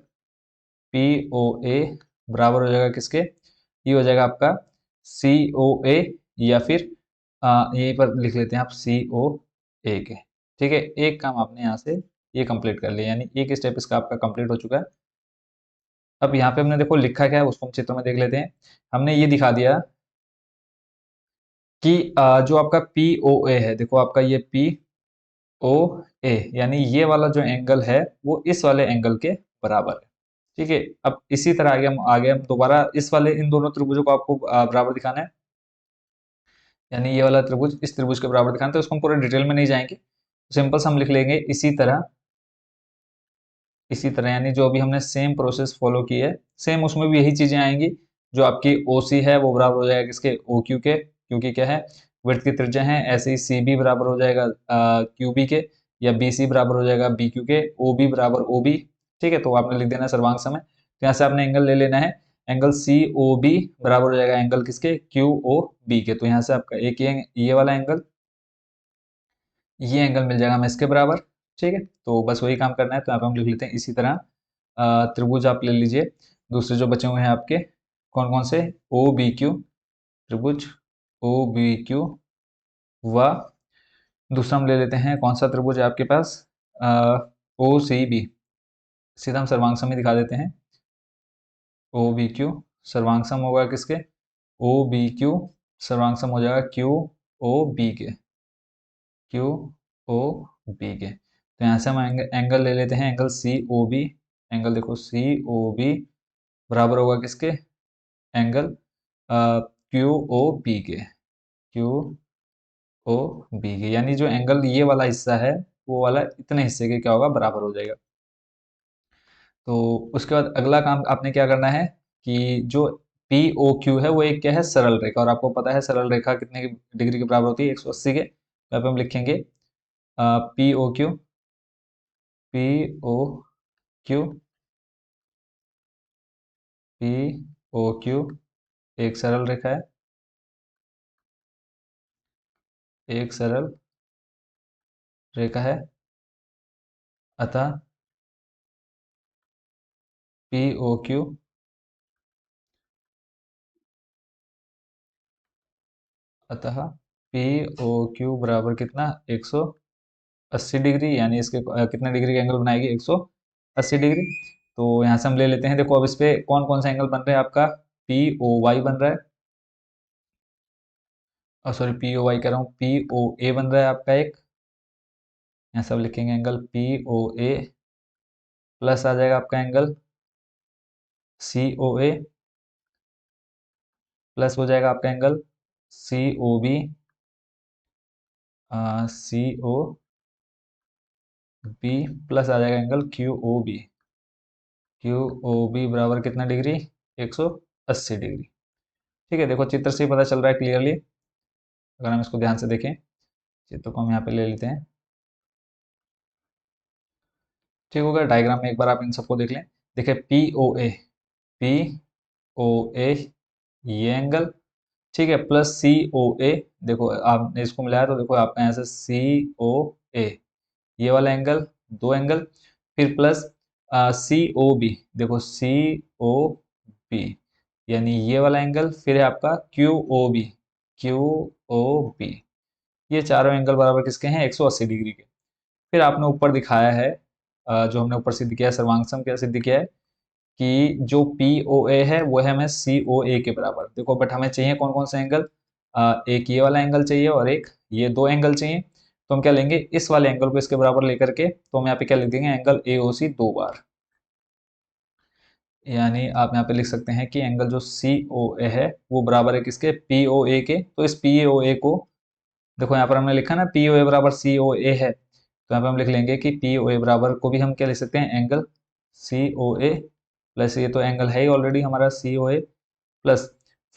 [SPEAKER 1] पी ओ ए बराबर हो जाएगा किसके, ये हो जाएगा आपका सी ओ ए, या फिर यहीं पर लिख लेते हैं आप सी ओ ए के। ठीक है, एक काम आपने यहाँ से ये कंप्लीट कर लिया, यानी एक स्टेप इसका आपका कंप्लीट हो चुका है। अब यहाँ पे हमने देखो लिखा क्या है उसको हम चित्र में देख लेते हैं। हमने ये दिखा दिया कि जो आपका पी ओ ए है, देखो आपका ये पी ओ ए, यानी ये वाला जो एंगल है वो इस वाले एंगल के बराबर है। ठीक है, अब इसी तरह आगे हम दोबारा इस वाले इन दोनों त्रिभुजों को आपको बराबर दिखाना है, यानी ये वाला त्रिभुज इस त्रिभुज के बराबर दिखाना है। तो इसको हम पूरे डिटेल में नहीं जाएंगे, सिंपल से हम लिख लेंगे इसी तरह, इसी तरह यानी जो अभी हमने सेम प्रोसेस फॉलो की है, सेम उसमें भी यही चीजें आएंगी। जो आपकी ओ सी है वो बराबर हो जाएगा किसके, ओ क्यू के, क्योंकि क्या है वृत्त की त्रिज्या है। ऐसे ही सी बी बराबर हो जाएगा क्यू बी के, या बी सी बराबर हो जाएगा बी क्यू के, ओ बी बराबर ओ बी। ठीक है, तो आपने लिख देना सर्वांग समय। तो यहाँ से आपने एंगल ले लेना है, एंगल सी ओ बी बराबर हो जाएगा एंगल किसके, क्यू ओ बी के। तो यहाँ से आपका एक ये वाला एंगल, ये एंगल मिल जाएगा हमें इसके बराबर। ठीक है, तो बस वही काम करना है। तो यहाँ पे हम लिख लेते हैं इसी तरह त्रिभुज आप ले लीजिए दूसरे जो बचे हुए हैं आपके, कौन कौन से, ओ बी क्यू, त्रिभुज ओ बी क्यू, व दूसरा हम ले लेते हैं कौन सा त्रिभुज है आपके पास, ओ सी बी। सीधा हम सर्वांग सम ही दिखा देते हैं, ओ बी क्यू सर्वांग सम होगा किसके, ओ बी क्यू सर्वांग सम हो जाएगा क्यू ओ बी के, क्यू ओ बी के। तो यहाँ से हम एंगल ले लेते हैं, angle C O B, angle देखो सी ओ बी बराबर होगा किसके, एंगल क्यू ओ बी के, क्यू ओ बी के, यानी जो एंगल ये वाला हिस्सा है वो वाला इतने हिस्से के क्या होगा, बराबर हो जाएगा। तो उसके बाद अगला काम आपने क्या करना है कि जो पी ओ क्यू है वो एक क्या है, सरल रेखा, और आपको पता है सरल रेखा कितने डिग्री के बराबर होती है, 180 के। तो यहाँ पे हम लिखेंगे P O Q, P O Q, P O Q एक सरल रेखा है, एक सरल रेखा है, अतः पी ओ क्यू, अतः पी ओ क्यू बराबर कितना, 180 डिग्री, यानी इसके कितने डिग्री का एंगल बनाएगी, 180 डिग्री। तो यहाँ से हम ले लेते हैं, देखो अब इस पे कौन कौन सा एंगल बन रहा है आपका, पी ओ वाई बन रहा है, और सॉरी पी ओ वाई कह रहा हूँ, पी ओ ए बन रहा है आपका एक। यहाँ सब लिखेंगे angle P O A, plus आ जाएगा आपका angle C O A, plus हो जाएगा आपका angle C O B, C O B, plus आ जाएगा angle Q O B, Q O B बराबर कितना डिग्री, 180 डिग्री। ठीक है, देखो चित्र से ही पता चल रहा है क्लियरली, अगर हम इसको ध्यान से देखें, चित्र को हम यहाँ पे ले लेते हैं। ठीक होगा, डायग्राम में एक बार आप इन सबको देख लें। देखिए P O A, P O ए ये एंगल, ठीक है, प्लस सी ओ ए, देखो आपने इसको मिलाया तो देखो आपका यहाँ से सी ओ ए ये वाला एंगल, दो एंगल, फिर प्लस सी ओ बी, देखो सी ओ बी यानी ये वाला एंगल, फिर है आपका Q O B, Q O B, ये चारों एंगल बराबर किसके हैं, 180 डिग्री के। फिर आपने ऊपर दिखाया है जो हमने ऊपर सिद्ध किया है, सर्वांग सम क्या सिद्ध किया है कि जो पी ओ ए है वो है हमें सी ओ ए के बराबर। देखो बट हमें चाहिए कौन कौन से एंगल, एक ये वाला एंगल चाहिए और एक ये, दो एंगल चाहिए। तो हम क्या लेंगे, इस वाले एंगल को इसके बराबर लेकर के तो हम यहाँ पे क्या लिख देंगे, एंगल ए ओ सी 2 बार। यानी आप यहाँ पे लिख सकते हैं कि एंगल जो सी ओ ए है वो बराबर है किसके, पी ओ ए के। तो इस पी ओ ए को, देखो यहाँ पर हमने लिखा ना पी ओ ए बराबर सी ओ ए है, तो यहाँ पे हम लिख लेंगे कि पी ओ ए बराबर को भी हम क्या लिख सकते हैं, angle C O A plus, ये तो एंगल है ही ऑलरेडी हमारा सी ओ ए प्लस,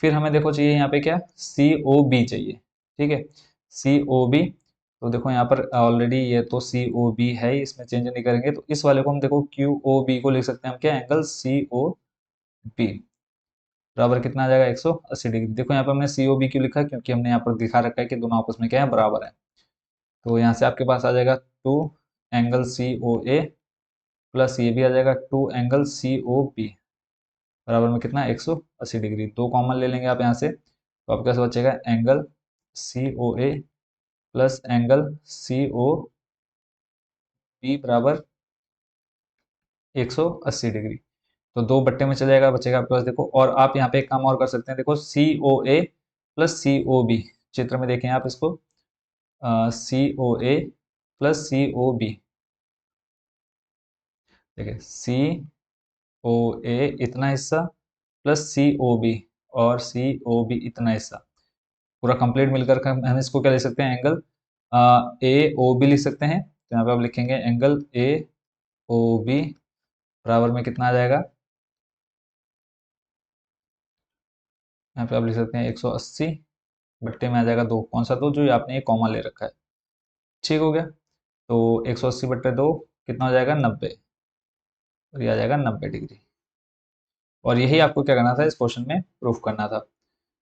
[SPEAKER 1] फिर हमें देखो चाहिए यहाँ पे क्या, सी ओ बी चाहिए। ठीक है, सी ओ बी। तो देखो यहाँ पर ऑलरेडी ये तो सी ओ बी है, इसमें चेंज नहीं करेंगे, तो इस वाले को हम देखो क्यू ओ बी को लिख सकते हैं हम क्या, एंगल सी ओ बी बराबर कितना आ जाएगा, 180 डिग्री। देखो यहाँ पर हमने सी ओ बी क्यों लिखा, क्योंकि हमने यहाँ पर दिखा रखा है कि दोनों आपस में क्या है, बराबर है। तो यहाँ से आपके पास आ जाएगा 2 angle C O A plus ये भी आ जाएगा 2 एंगल सी ओ बी बराबर में कितना, 180 डिग्री। दो कॉमन ले लेंगे आप यहाँ से, तो आपके पास बचेगा angle C O A plus angle C O B बराबर 180 डिग्री। तो दो बट्टे में चल जाएगा, बचेगा आपके पास देखो। और आप यहाँ पे एक काम और कर सकते हैं, देखो C O A plus C O B, चित्र में देखें आप इसको, सी O A plus C O B, देखिए सी ओ ए इतना हिस्सा प्लस सी ओ बी और सी ओ बी इतना हिस्सा, पूरा कंप्लीट मिलकर के हम इसको क्या लिख सकते हैं, एंगल ए ओ बी लिख सकते हैं। तो यहाँ पे आप लिखेंगे एंगल ए ओ बी बराबर में कितना आ जाएगा, यहाँ पे आप लिख सकते हैं 180 बट्टे में आ जाएगा 2, कौन सा 2, जो ये आपने ये कॉमा ले रखा है। ठीक हो गया, तो 180/2 कितना हो जाएगा, 90, और ये आ जाएगा 90 डिग्री। और यही आपको क्या करना था, इस क्वेश्चन में प्रूफ करना था।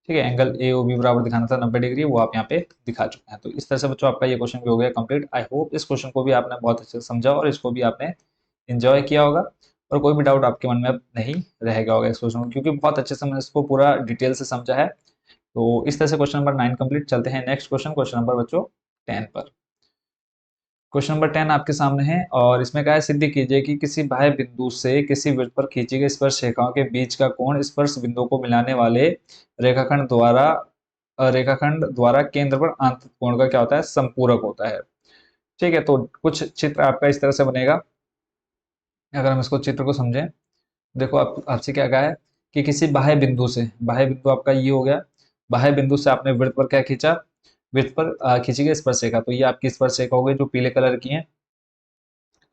[SPEAKER 1] ठीक है, एंगल ए ओ बी बराबर दिखाना था 90 डिग्री, वो आप यहाँ पे दिखा चुके हैं। तो इस तरह से बच्चों आपका ये क्वेश्चन भी हो गया कंप्लीट। आई होप इस क्वेश्चन को भी आपने बहुत अच्छे से समझा और इसको भी आपने एंजॉय किया होगा, और कोई भी डाउट आपके मन में अब नहीं रहेगा होगा इस क्वेश्चन को, क्योंकि बहुत अच्छे से मैंने इसको पूरा डिटेल से समझा है। तो इस तरह से क्वेश्चन नंबर 9 कंप्लीट। चलते हैं नेक्स्ट क्वेश्चन, क्वेश्चन नंबर बच्चों 10 पर। क्वेश्चन नंबर 10 आपके सामने है और इसमें क्या है, सिद्धि कीजिए कि किसी बाह्य बिंदु से किसी वृत्त पर खींची गई स्पर्श रेखाओं के बीच का कोण स्पर्श बिंदु को मिलाने वाले रेखाखंड द्वारा केंद्र पर आंतरिक कोण का क्या होता है, संपूरक होता है। ठीक है, तो कुछ चित्र आपका इस तरह से बनेगा, अगर हम इसको चित्र को समझें। देखो आप, आपसे क्या कहा है कि किसी बाह्य बिंदु से, बाह्य बिंदु आपका ये हो गया, बाह्य बिंदु से आपने वृत्त पर क्या खींचा, वृत्त पर खींची गई स्पर्श रेखा, तो ये आपकी स्पर्श रेखा हो गई जो पीले कलर की है।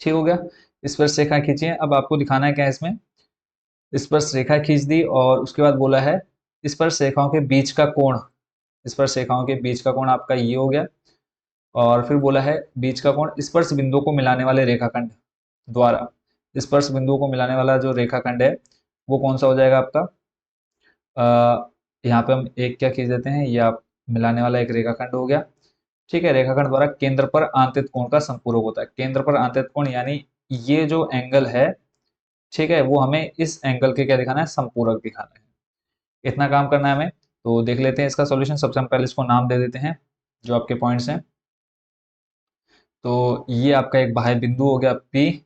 [SPEAKER 1] ठीक हो गया, स्पर्श रेखा खींची है। अब आपको दिखाना है क्या है इसमें, स्पर्श रेखा खींच दी और उसके बाद बोला है स्पर्श रेखाओं के बीच का कोण, स्पर्श रेखाओं के बीच का कोण आपका ये हो गया। और फिर बोला है बीच का कोण स्पर्श बिंदु को मिलाने वाले रेखाखंड द्वारा, स्पर्श बिंदु को मिलाने वाला जो रेखाखंड है वो कौन सा हो जाएगा आपका, यहाँ पे हम एक क्या खींच देते हैं, ये आप मिलाने वाला एक रेखाखंड हो गया। ठीक है, रेखाखंड द्वारा केंद्र पर आंतरिक कोण का संपूरक होता है। केंद्र पर आंतरिक कोण यानी ये जो एंगल है, ठीक है, वो हमें इस एंगल के क्या दिखाना है, संपूरक दिखाना है। इतना काम करना है हमें। तो देख लेते हैं इसका सॉल्यूशन। सबसे हम पहले इसको नाम दे देते हैं जो आपके पॉइंट्स हैं। तो ये आपका एक बाह्य बिंदु हो गया पी,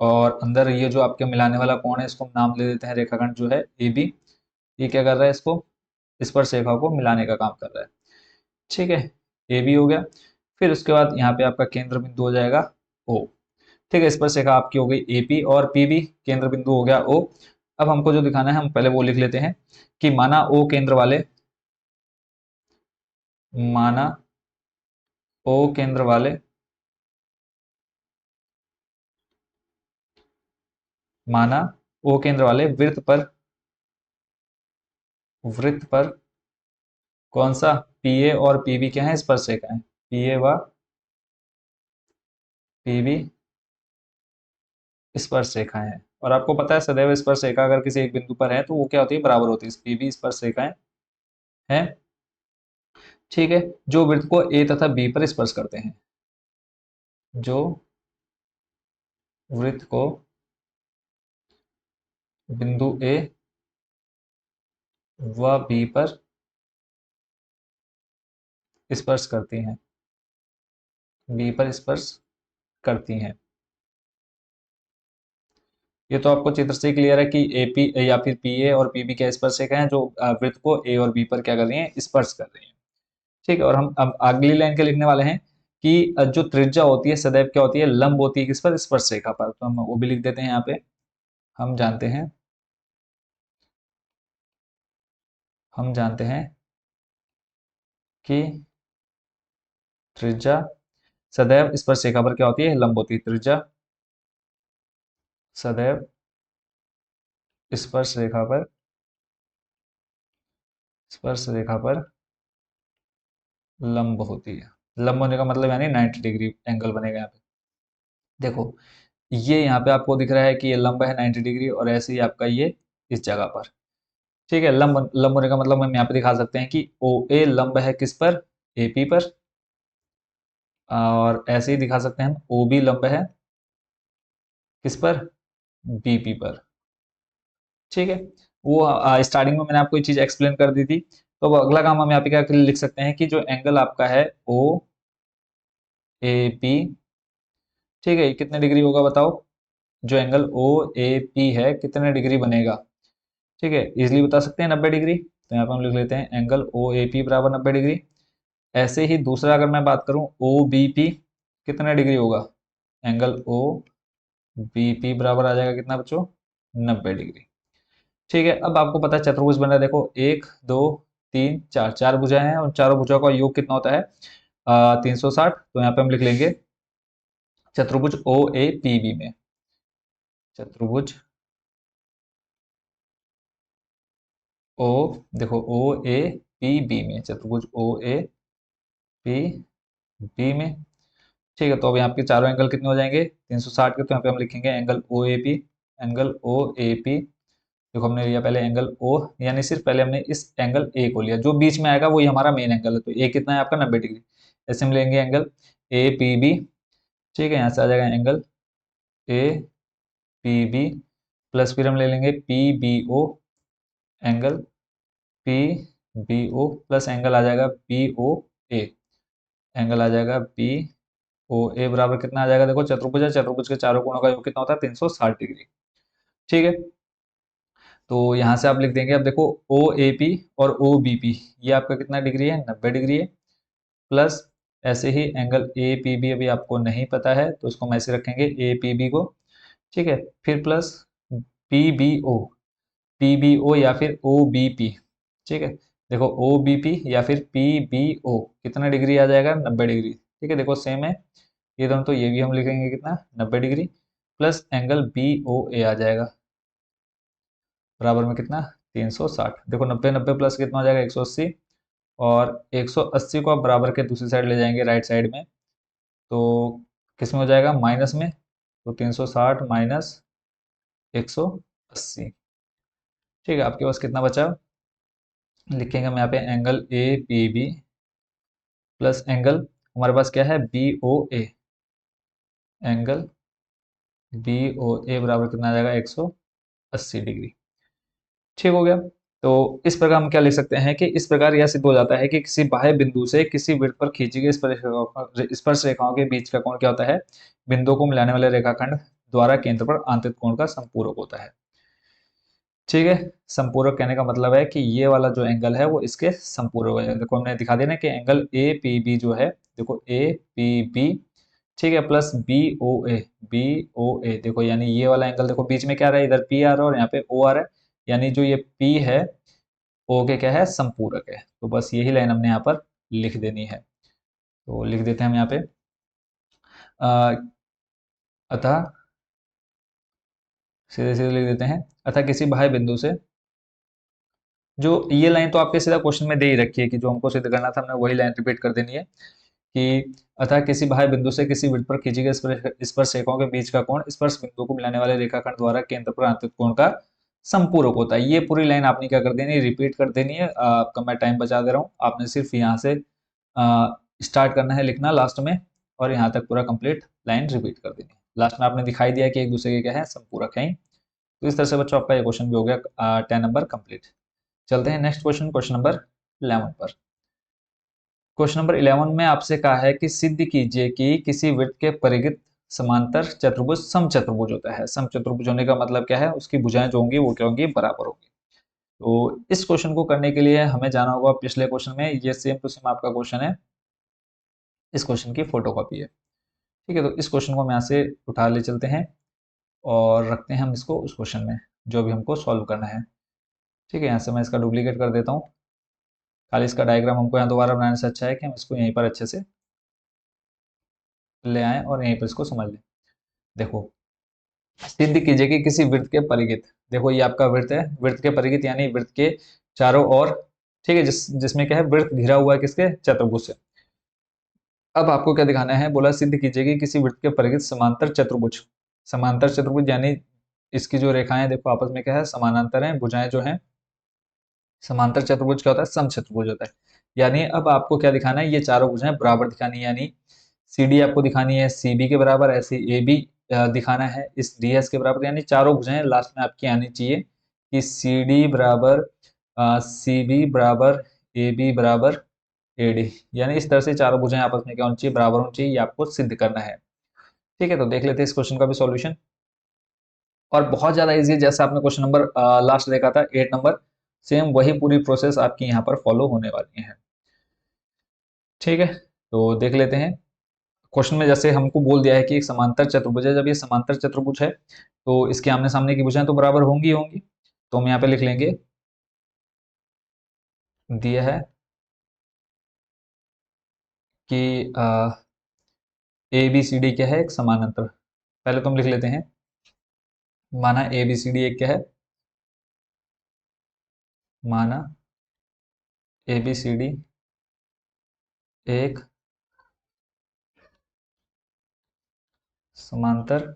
[SPEAKER 1] और अंदर ये जो आपके मिलाने वाला कोण है इसको हम नाम दे देते हैं रेखाखंड जो है ए बी। ये क्या कर रहा है, इसको स्पर्श रेखा को मिलाने का काम कर रहा है। ठीक है, ए बी हो गया। फिर उसके बाद यहाँ पे आपका केंद्र बिंदु हो जाएगा ओ। ठीक है, स्पर्श रेखा आपकी हो गई एपी और पीबी, केंद्र बिंदु हो गया ओ। अब हमको जो दिखाना है हम पहले वो लिख लेते हैं कि माना ओ केंद्र वाले, माना ओ केंद्र वाले, माना ओ केंद्र वाले वृत्त पर कौन सा, पीए और पीबी क्या है, स्पर्श रेखा है, पीए व पीबी स्पर्श रेखा है। और आपको पता है सदैव स्पर्श रेखा अगर किसी एक बिंदु पर है तो वो क्या होती है, बराबर होती है, पीबी स्पर्श रेखाएं हैं। ठीक है, जो वृत्त को ए तथा बी पर स्पर्श करते हैं, जो वृत्त को बिंदु ए व बी पर स्पर्श करती हैं, बी पर स्पर्श करती हैं, ये तो आपको चित्र से क्लियर है कि एपी या फिर पीए और पीबी क्या स्पर्शरेखा हैं जो वृत्त को ए और बी पर क्या कर रही हैं, स्पर्श कर रही हैं। ठीक है, और हम अब अगली लाइन के लिखने वाले हैं कि जो त्रिज्या होती है सदैव क्या होती है, लंब होती है किस पर, स्पर्श रेखा पर। तो हम वो भी लिख देते हैं यहाँ पे। हम जानते हैं कि त्रिज्या सदैव स्पर्श रेखा पर क्या होती है, लंब होती है। त्रिज्या सदैव स्पर्श रेखा पर लंब होती है। लंब होने का मतलब यानी 90 डिग्री एंगल बनेगा यहाँ पे। देखो ये यहाँ पे आपको दिख रहा है कि ये लंब है 90 डिग्री, और ऐसे ही आपका ये इस जगह पर। ठीक है, लंब लंब होने का मतलब हम यहाँ पे दिखा सकते हैं कि ओ ए लंब है किस पर, एपी पर, और ऐसे ही दिखा सकते हैं हम ओ बी लंब है किस पर, बीपी पर। ठीक है, वो स्टार्टिंग में मैंने आपको ये चीज एक्सप्लेन कर दी थी। तो अब अगला काम हम यहाँ पे क्या लिख सकते हैं कि जो एंगल आपका है ओ ए पी, ठीक है, ये कितने डिग्री होगा बताओ। जो एंगल ओ ए पी है कितने डिग्री बनेगा। ठीक है, इजिली बता सकते हैं 90 डिग्री। तो यहाँ पे हम लिख लेते हैं एंगल ओ ए पी बराबर 90 डिग्री। ऐसे ही दूसरा अगर मैं बात करूं ओ बी पी कितने डिग्री होगा, एंगल ओ बी पी बराबर आ जाएगा कितना बच्चों, 90 डिग्री। ठीक है, अब आपको पता है चतुर्भुज बन रहा है। देखो एक दो तीन चार, चार भुजाएं हैं और चारों भुजाओं का योग कितना होता है, 360। तो यहाँ पे हम लिख लेंगे चतुर्भुज ओ ए पी बी में, चतुर्भुज ओ, देखो ओ ए पी बी में, चतुर्भुज ओ ए पी बी में। ठीक है, तो अब यहाँ पे चारों एंगल कितने हो जाएंगे 360 के। तो यहाँ पे हम लिखेंगे angle O A P, angle O A P. देखो हमने लिया पहले एंगल ओ, यानी सिर्फ पहले हमने इस एंगल ए को लिया, जो बीच में आएगा वही हमारा मेन एंगल है। तो ए कितना है आपका 90 डिग्री। ऐसे हम लेंगे एंगल ए पी बी। ठीक है, यहाँ से आ जाएगा angle A P B, plus फिर हम ले लेंगे P B O, angle P B O, plus angle आ जाएगा पी ओ ए, एंगल आ जाएगा पी ओ ए बराबर कितना आ जाएगा। देखो चतुर्भुज है, चतुर्भुज के चारों कोणों का योग कितना होता है 360 डिग्री। ठीक है, तो यहाँ से आप लिख देंगे। अब देखो ओ ए पी और ओ बी पी ये आपका कितना डिग्री है, 90 डिग्री है। प्लस ऐसे ही एंगल ए पी बी अभी आपको नहीं पता है तो इसको हम ऐसे रखेंगे ए पी बी को। ठीक है, फिर plus P B O, P B O या फिर ओ बी पी। ठीक है, देखो ओ बी पी या फिर पी बी ओ कितना डिग्री आ जाएगा, 90 डिग्री। ठीक है, देखो सेम है ये दोनों, तो ये भी हम लिखेंगे कितना 90 degree, plus angle B O A आ जाएगा बराबर में कितना 360। देखो 90 90 प्लस कितना हो जाएगा 180, और 180 को आप बराबर के दूसरी साइड ले जाएंगे राइट साइड में, तो किस में हो जाएगा माइनस में। तो 360 माइनस 180। ठीक है, आपके पास कितना बचा, लिखेंगे हम यहाँ पे angle A P B plus angle हमारे पास क्या है B O A, angle B O A बराबर कितना आ जाएगा 180 डिग्री। ठीक हो गया। तो इस प्रकार हम क्या लिख सकते हैं कि इस प्रकार यह सिद्ध हो जाता है कि किसी बाह्य बिंदु से किसी वृत्त पर खींची गई स्पर्श रेखाओं के बीच का कोण क्या होता है, बिंदुओं को मिलाने वाले रेखाखंड द्वारा केंद्र पर आंतरिक कोण का संपूरक होता है। ठीक है, संपूरक कहने का मतलब है कि ये वाला जो एंगल है वो इसके संपूरक है। देखो हमने दिखा दिया ना कि एंगल ए पी बी जो है, देखो ए पी बी, ठीक है, प्लस बी ओ ए, बी ओ ए, देखो यानी ये वाला एंगल देखो बीच में क्या रहा है, इधर पी आ रहा है और यहाँ पे ओ आ रहा है, यानी जो ये पी है ओ के क्या है, संपूरक है। तो बस यही लाइन हमने यहाँ पर लिख देनी है। तो लिख देते हैं हम यहाँ पे अ, अतः, सीधे सीधे लिख देते हैं, अतः किसी बाह्य बिंदु से, जो ये लाइन तो आपके सीधा क्वेश्चन में दे ही रखी है कि जो हमको सिद्ध करना था हमने वही लाइन रिपीट कर देनी है कि अतः किसी बाह्य बिंदु से किसी वृत्त पर खींची गई स्पर्श रेखाओं के बीच का कोण स्पर्श बिंदु को मिलाने वाले रेखाखंड द्वारा केंद्र पर आंतरिक कोण का संपूरक होता है। ये पूरी लाइन आपने क्या कर देनी है, रिपीट कर देनी है। आपका मैं टाइम बचा दे रहा हूँ, आपने सिर्फ यहाँ से स्टार्ट करना है लिखना लास्ट में, और यहाँ तक पूरा कंप्लीट लाइन रिपीट कर देनी है। लास्ट में आपने दिखाई दिया कि एक दूसरे के क्या है, संपूरक है। तो इस तरह से बच्चों आपका ये क्वेश्चन भी हो गया 10 नंबर कंप्लीट। चलते हैं नेक्स्ट क्वेश्चन, क्वेश्चन नंबर 11 पर। क्वेश्चन नंबर 11 में आपसे कहा है कि सिद्ध कीजिए कि किसी वृत्त के परिघ समांतर चतुर्भुज समचतुर्भुज होता है। समचतुर्भुज होने का मतलब क्या है, उसकी भुजाएं जो होंगी वो क्या होंगी, बराबर होंगी। तो इस क्वेश्चन को करने के लिए हमें जाना होगा पिछले क्वेश्चन में, ये सेम टू सेम आपका क्वेश्चन है, इस क्वेश्चन की फोटोकॉपी है। ठीक है, तो इस क्वेश्चन को हम यहाँ से उठा ले चलते हैं और रखते हैं हम इसको उस क्वेश्चन में जो भी हमको सॉल्व करना है। ठीक है, यहाँ से मैं इसका डुप्लीकेट कर देता हूँ। खाली इसका डायग्राम हमको यहाँ दोबारा बनाने से अच्छा है कि हम इसको यहीं पर अच्छे से ले आएं और यहीं पर इसको समझ लें। देखो, सिद्ध कीजिए कि किसी वृत्त के परिघित, देखो ये आपका वृत्त है, वृत्त के परिघित यानी वृत्त के चारों ओर, ठीक है, जिसमें क्या है, वृत्त घिरा हुआ है किसके, चतुर्भुज से। अब आपको क्या दिखाना है, बोला सिद्ध कीजिए कि किसी वृत्त के परिघित समांतर चतुर्भुज, समांतर चतुर्भुज यानी इसकी जो रेखाएं देखो आपस में क्या है, समानांतर है, भुजाएं जो है, समांतर चतुर्भुज क्या होता है, समचतुर्भुज होता है। यानी अब आपको क्या दिखाना है, ये चारों भुजाएं बराबर दिखानी है, यानी सी डी आपको दिखानी है सी बी के बराबर, ऐसे ए बी दिखाना है इस डी एस के बराबर, यानी चारों भुजाएं लास्ट में आपकी आनी चाहिए कि सी डी बराबर सी बी बराबर ए बी बराबर ए डी, यानी इस तरह से चारों भुजाएं आपस में क्या होनी चाहिए, बराबर होनी चाहिए, ये आपको सिद्ध करना है। ठीक है, तो देख लेते हैं इस क्वेश्चन का भी सॉल्यूशन। और बहुत ज्यादा इजी है, जैसा आपने क्वेश्चन नंबर लास्ट देखा था 8 नंबर, सेम वही पूरी प्रोसेस आपकी यहाँ पर फॉलो होने वाली है। ठीक है, तो देख लेते हैं क्वेश्चन में, जैसे हमको बोल दिया है कि एक समांतर चतुर्भुज है, जब ये समांतर चतुर्भुज है तो इसके आमने सामने की भुजाएं तो बराबर होंगी होंगी, तो हम यहाँ पे लिख लेंगे, दिया है कि ए बी सी डी क्या है, एक समानांतर। पहले तो हम लिख लेते हैं, माना ए बी सी डी एक क्या है, माना ए बी सी डी एक समांतर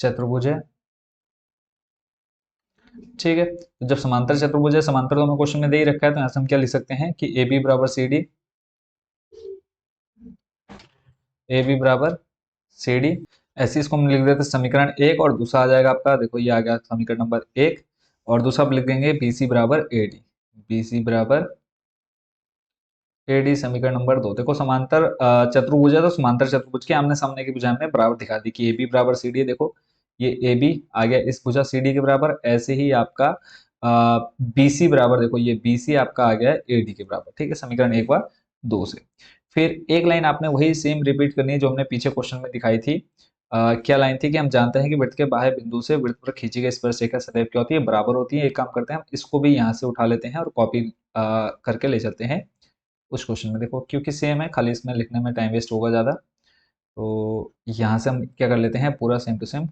[SPEAKER 1] चतुर्भुज है। ठीक है, तो जब समांतर चतुर्भुज है, समांतर तो हमें क्वेश्चन में दे ही रखा है, तो यहाँ से हम क्या लिख सकते हैं कि ए बी बराबर सी डी, ए बी बराबर सी डी, ऐसे इसको हम लिख देते हैं समीकरण एक, और दूसरा आ जाएगा आपका, देखो ये आ गया समीकरण नंबर एक, और दूसरा आप लिख देंगे बी सी बराबर ए डी, बी सी बराबर ए डी समीकरण नंबर दो। देखो समांतर चतुर्भुज है, तो समांतर चतुर्भुज के आमने सामने की भुजा हमने बराबर दिखा दी कि ए बी बराबर सी डी है। देखो ये ए बी आ गया इस भुजा सी डी के बराबर, ऐसे ही आपका बी सी बराबर, देखो ये बी सी आपका आ गया ए डी के बराबर। ठीक है, समीकरण एक बार दो से, फिर एक लाइन आपने वही सेम रिपीट करनी है जो हमने पीछे क्वेश्चन में दिखाई थी। क्या लाइन थी कि हम जानते हैं कि वृत्त के बाह्य बिंदु से वृत्त पर खींची गई स्पर्शरेखा सदैव क्या होती है, बराबर होती है। एक काम करते हैं, हम इसको भी यहाँ से उठा लेते हैं और कॉपी करके ले चलते हैं उस क्वेश्चन में। देखो क्योंकि सेम है, खाली इसमें लिखने में टाइम वेस्ट होगा ज़्यादा, तो यहाँ से हम क्या कर लेते हैं, पूरा सेम टू सेम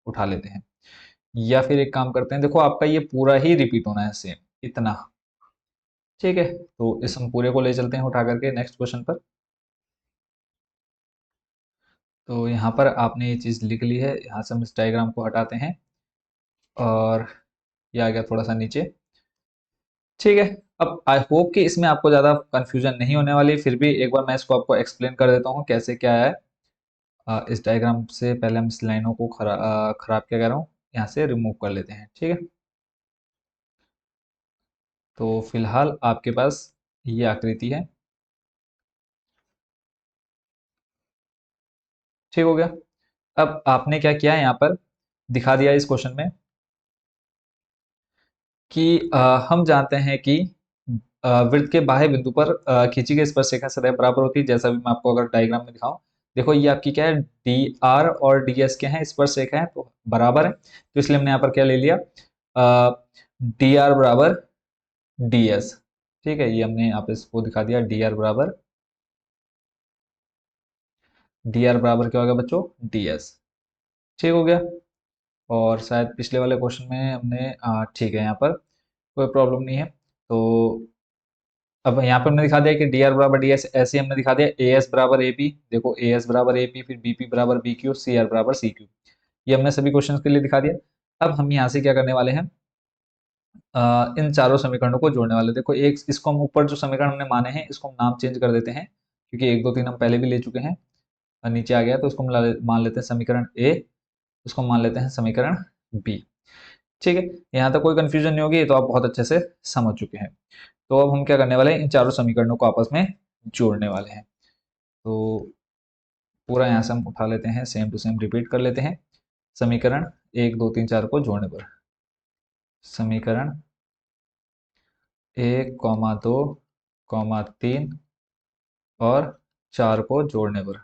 [SPEAKER 1] उठा लेते हैं, या फिर एक काम करते हैं, देखो आपका ये पूरा ही रिपीट होना है सेम इतना। ठीक है, तो इस हम पूरे को ले चलते हैं उठा करके नेक्स्ट क्वेश्चन पर। तो यहाँ पर आपने ये चीज़ लिख ली है, यहाँ से हम इस डायग्राम को हटाते हैं और ये आ गया थोड़ा सा नीचे। ठीक है, अब आई होप कि इसमें आपको ज़्यादा कंफ्यूजन नहीं होने वाली, फिर भी एक बार मैं इसको आपको एक्सप्लेन कर देता हूँ कैसे क्या है। इस डायग्राम से पहले हम इस लाइनों को खराब क्या कह रहा हूँ, यहाँ से रिमूव कर लेते हैं। ठीक है, तो फिलहाल आपके पास ये आकृति है। ठीक हो गया, अब आपने क्या किया है, यहाँ पर दिखा दिया इस क्वेश्चन में कि हम जानते हैं कि वृत्त के बाह्य बिंदु पर खींची गई स्पर्शरेखा सदैव बराबर होती है, जैसा भी मैं आपको अगर डायग्राम में दिखाऊं। देखो ये आपकी क्या है, डी आर और डी एस क्या है, स्पर्शरेखा है, तो बराबर है, तो इसलिए हमने यहाँ पर क्या ले लिया, डी आर बराबर डी एस। ठीक है, ये हमने यहाँ पे इसको दिखा दिया, डी आर बराबर, डी आर बराबर क्या होगा बच्चों, डी एस। ठीक हो गया, और शायद पिछले वाले क्वेश्चन में हमने ठीक है, यहाँ पर कोई प्रॉब्लम नहीं है। तो अब यहाँ पे हमने दिखा दिया कि डी आर बराबर डी एस, ऐसे ही हमने दिखा दिया ए एस बराबर ए पी, देखो ए एस बराबर ए पी, फिर बी पी बराबर बी क्यू, सी आर बराबर सी क्यू, ये हमने सभी क्वेश्चन के लिए दिखा दिया। अब हम यहाँ से क्या करने वाले हैं, इन चारों समीकरणों को जोड़ने वाले। देखो एक इसको हम ऊपर जो समीकरण हमने माने हैं इसको हम नाम चेंज कर देते हैं, क्योंकि एक दो तीन हम पहले भी ले चुके हैं, और नीचे आ गया, तो इसको हम मान लेते हैं समीकरण ए, उसको मान लेते हैं समीकरण बी। ठीक है, यहाँ तक कोई कंफ्यूजन नहीं होगी, तो आप बहुत अच्छे से समझ चुके हैं। तो अब हम क्या करने वाले हैं, इन चारों समीकरणों को आपस में जोड़ने वाले हैं। तो पूरा यहाँ से हम उठा लेते हैं, सेम टू सेम रिपीट कर लेते हैं। समीकरण 1 2 3 4 को जोड़ने पर, समीकरण 1 2 3 और 4 को जोड़ने पर,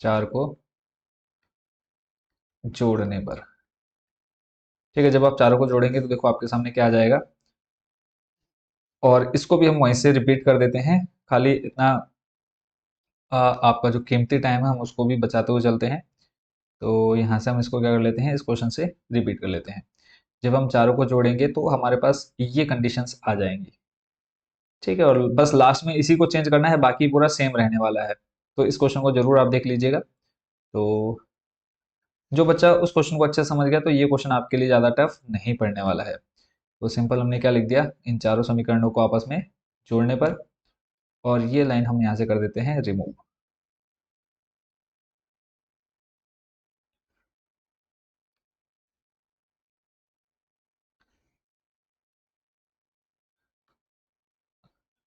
[SPEAKER 1] 4 को जोड़ने पर, ठीक है। जब आप चारों को जोड़ेंगे तो देखो आपके सामने क्या आ जाएगा, और इसको भी हम वहीं से रिपीट कर देते हैं। खाली इतना आपका जो कीमती टाइम है हम उसको भी बचाते हुए चलते हैं। तो यहाँ से हम इसको क्या कर लेते हैं, इस क्वेश्चन से रिपीट कर लेते हैं। जब हम चारों को जोड़ेंगे तो हमारे पास ये कंडीशंस आ जाएंगी, ठीक है। और बस लास्ट में इसी को चेंज करना है, बाकी पूरा सेम रहने वाला है। तो इस क्वेश्चन को जरूर आप देख लीजिएगा। तो जो बच्चा उस क्वेश्चन को अच्छे से समझ गया तो ये क्वेश्चन आपके लिए ज़्यादा टफ नहीं पड़ने वाला है। तो सिंपल हमने क्या लिख दिया, इन चारों समीकरणों को आपस में जोड़ने पर, और ये लाइन हम यहाँ से कर देते हैं रिमूव।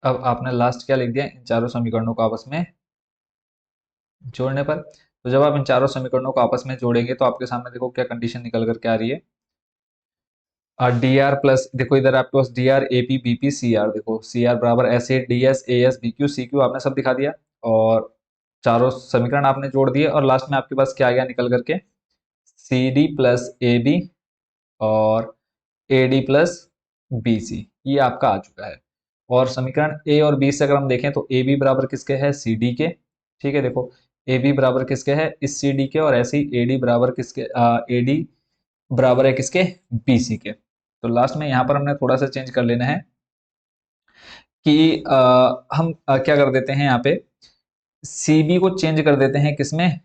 [SPEAKER 1] अब आपने लास्ट क्या लिख दिया, इन चारों समीकरणों को आपस में जोड़ने पर। तो जब आप इन चारों समीकरणों को आपस में जोड़ेंगे तो आपके सामने देखो क्या कंडीशन निकल कर के आ रही है। डी आर प्लस, देखो इधर आपके पास D R A P B P C R, देखो सी आर बराबर S A D S A S B Q C Q, आपने सब दिखा दिया। और चारों समीकरण आपने जोड़ दिए, और लास्ट में आपके पास क्या आ गया निकल करके, C D plus A B और A D plus B C, ये आपका आ चुका है। और समीकरण ए और बी से अगर हम देखें तो ए बी बराबर किसके है, सी डी के, ठीक है। देखो ए बी बराबर किसके है, इस सी डी के, और ऐसे ही ए डी बराबर किसके, ए डी बराबर है किसके, बी सी के। तो लास्ट में यहाँ पर हमने थोड़ा सा चेंज कर लेना है कि हम क्या कर देते हैं यहाँ पे, सी बी को चेंज कर देते हैं किसमें,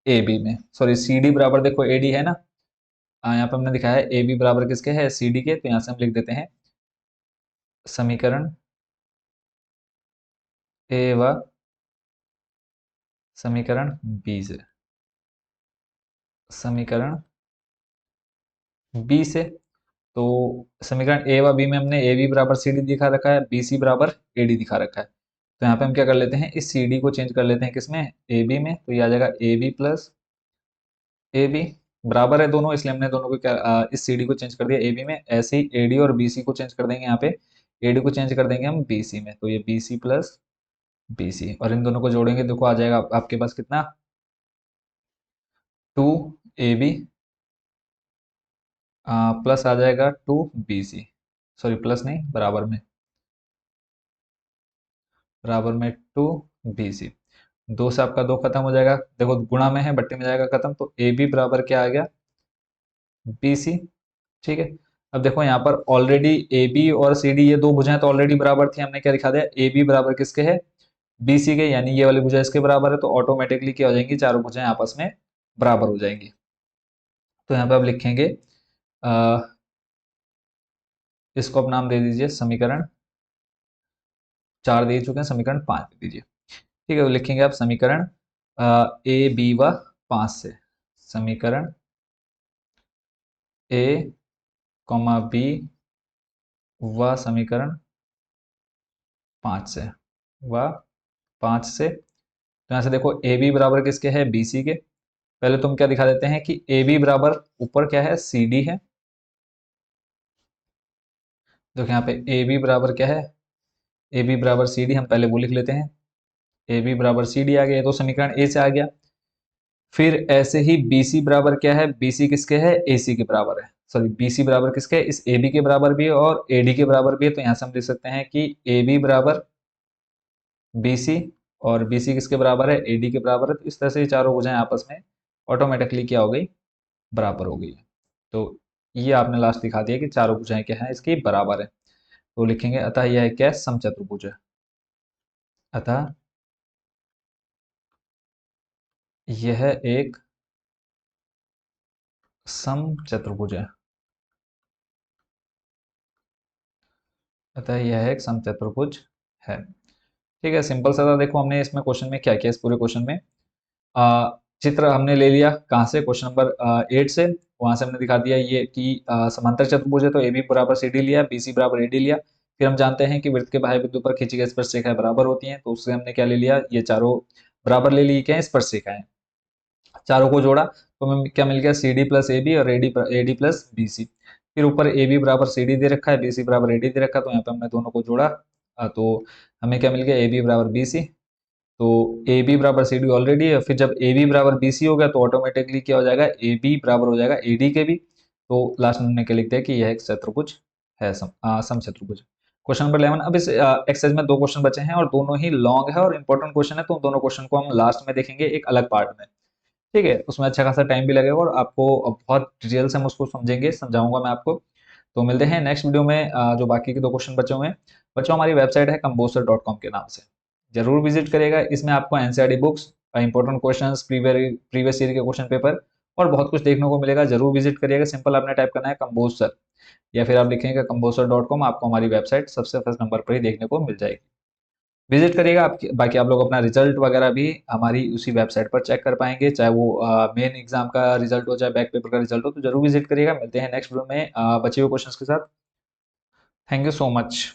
[SPEAKER 1] ए बी में। सॉरी, सी डी बराबर देखो ए डी है ना, यहाँ पे हमने दिखाया है ए बी बराबर किसके है, सी डी के। तो यहाँ से हम लिख देते हैं समीकरण ए व समीकरण बी से, समीकरण बी से। तो समीकरण ए व बी में हमने ए बी बराबर सी डी दिखा रखा है, बी सी बराबर ए डी दिखा रखा है। तो यहाँ पे हम क्या कर लेते हैं, इस सी डी को चेंज कर लेते हैं किसमें, ए बी में। तो ये आ जाएगा A B plus A B, बराबर है दोनों, इसलिए हमने दोनों को क्या इस सी डी को चेंज कर दिया ए बी में। ऐसे ही ए डी और बी सी को चेंज कर देंगे, यहाँ पे ए डी को चेंज कर देंगे हम बी सी में। तो ये B C plus B C, और इन दोनों को जोड़ेंगे, देखो आ जाएगा आपके पास कितना, 2 AB प्लस आ जाएगा 2BC, सॉरी प्लस नहीं, बराबर में, बराबर में 2BC। दो से आपका दो खत्म हो जाएगा, देखो गुणा में है, बट्टे में जाएगा खत्म। तो ए बी बराबर क्या आ गया, BC, ठीक है। अब देखो यहाँ पर ऑलरेडी ए बी और सी डी ये दो भुजाएं तो ऑलरेडी बराबर थी, हमने क्या दिखा दिया, ए बी बराबर किसके है, BC के, यानी ये वाली भुजा इसके बराबर है। तो ऑटोमेटिकली क्या हो जाएंगी, चारों भुजाएं आपस में बराबर हो जाएंगी। तो यहाँ पे आप लिखेंगे, इसको आप नाम दे दीजिए समीकरण 4 दे चुके हैं, समीकरण 5 दे दीजिए, ठीक है। तो लिखेंगे आप समीकरण ए बी व 5 से, समीकरण ए कॉमा बी व समीकरण 5 से, व 5 से। तो यहाँ से देखो ए बी बराबर किसके है, बी सी के। पहले तुम क्या दिखा देते हैं कि ए बी बराबर ऊपर क्या है, सी डी है। देखो यहाँ पे ए बी बराबर क्या है, ए बी बराबर सी डी, हम पहले वो लिख लेते हैं। ए बी बराबर सी डी आ गया, तो समीकरण ए से आ गया। फिर ऐसे ही बी सी बराबर क्या है, बी सी किसके है, ए सी के बराबर है। सॉरी, बी सी बराबर किसके है, इस ए बी के बराबर भी है और ए डी के बराबर भी है। तो यहाँ से हम लिख सकते हैं कि ए बी बराबर बी सी, और बी सी किसके बराबर है, ए डी के बराबर है। तो इस तरह से ये चारों भुजाएं आपस में ऑटोमेटिकली क्या हो गई, बराबर हो गई है। तो ये आपने लास्ट दिखा दिया कि चारों भुजाएं क्या है, इसकी बराबर है। तो लिखेंगे अतः यह क्या है, समचतुर्भुज है। अतः यह एक समचतुर्भुज है, अतः यह एक समचतुर्भुज है, ठीक है। सिंपल सा था। देखो हमने इसमें क्वेश्चन में क्या किया, इस पूरे क्वेश्चन में चित्र हमने ले लिया कहाँ से, क्वेश्चन नंबर 8 से। वहां से हमने दिखा दिया ये कि समांतर चतुर्भुज है, तो ए बी बराबर सी डी लिया, बी सी बराबर ए डी लिया। फिर हम जानते हैं कि वृत्त के बाह्य बिंदु पर खींची गई स्पर्श रेखाएं बराबर होती हैं, तो उससे हमने क्या ले लिया, ये चारों बराबर ले ली, क्या है, स्पर्शिकाएं। चारों को जोड़ा तो हमें क्या मिल गया, C D plus A B और A D plus B C. फिर ऊपर ए बी बराबर सी डी दे रखा है, बी सी बराबर ए डी दे रखा है, तो यहाँ पे हमने दोनों को जोड़ा। तो हमें क्या मिल गया, ए बी बराबर बी सी। तो ए बी बराबर सी डी ऑलरेडी है, फिर जब ए बी बराबर बी सी हो गया तो ऑटोमेटिकली क्या हो जाएगा, ए बी बराबर हो जाएगा ए डी के भी। तो लास्ट में हमने क्या लिख दिया कि यह एक चतुर्भुज है, समचतुर्भुज। Question number 11। अब इस एक्सरसाइज में दो क्वेश्चन बचे हैं और दोनों ही लॉन्ग है और इंपॉर्टेंट क्वेश्चन है, तो दोनों क्वेश्चन को हम लास्ट में देखेंगे एक अलग पार्ट में। ठीक है, उसमें अच्छा खासा टाइम भी लगेगा और आपको बहुत डिटेल से हम उसको समझेंगे, समझाऊंगा मैं आपको। तो मिलते हैं नेक्स्ट वीडियो में। जो बाकी के दो क्वेश्चन बचे हुए हैं, बच्चों हमारी वेबसाइट है composer.com के नाम से, जरूर विजिट करिएगा। इसमें आपको NCERT books, important questions, previous year के क्वेश्चन पेपर और बहुत कुछ देखने को मिलेगा, जरूर विजिट करिएगा। सिंपल आपने टाइप करना है कंपोजर, या फिर आप लिखेंगे composer.com, आपको हमारी वेबसाइट सबसे फर्स्ट नंबर पर ही देखने को मिल जाएगी। विजिट करिएगा। आप बाकी आप लोग अपना रिजल्ट वगैरह भी हमारी उसी वेबसाइट पर चेक कर पाएंगे, चाहे वो मेन एग्जाम का रिजल्ट हो चाहे बैक पेपर का रिजल्ट हो, तो जरूर विजिट करिएगा। मिलते हैं नेक्स्ट वीडियो में बचे हुए क्वेश्चंस के साथ। Thank you so much.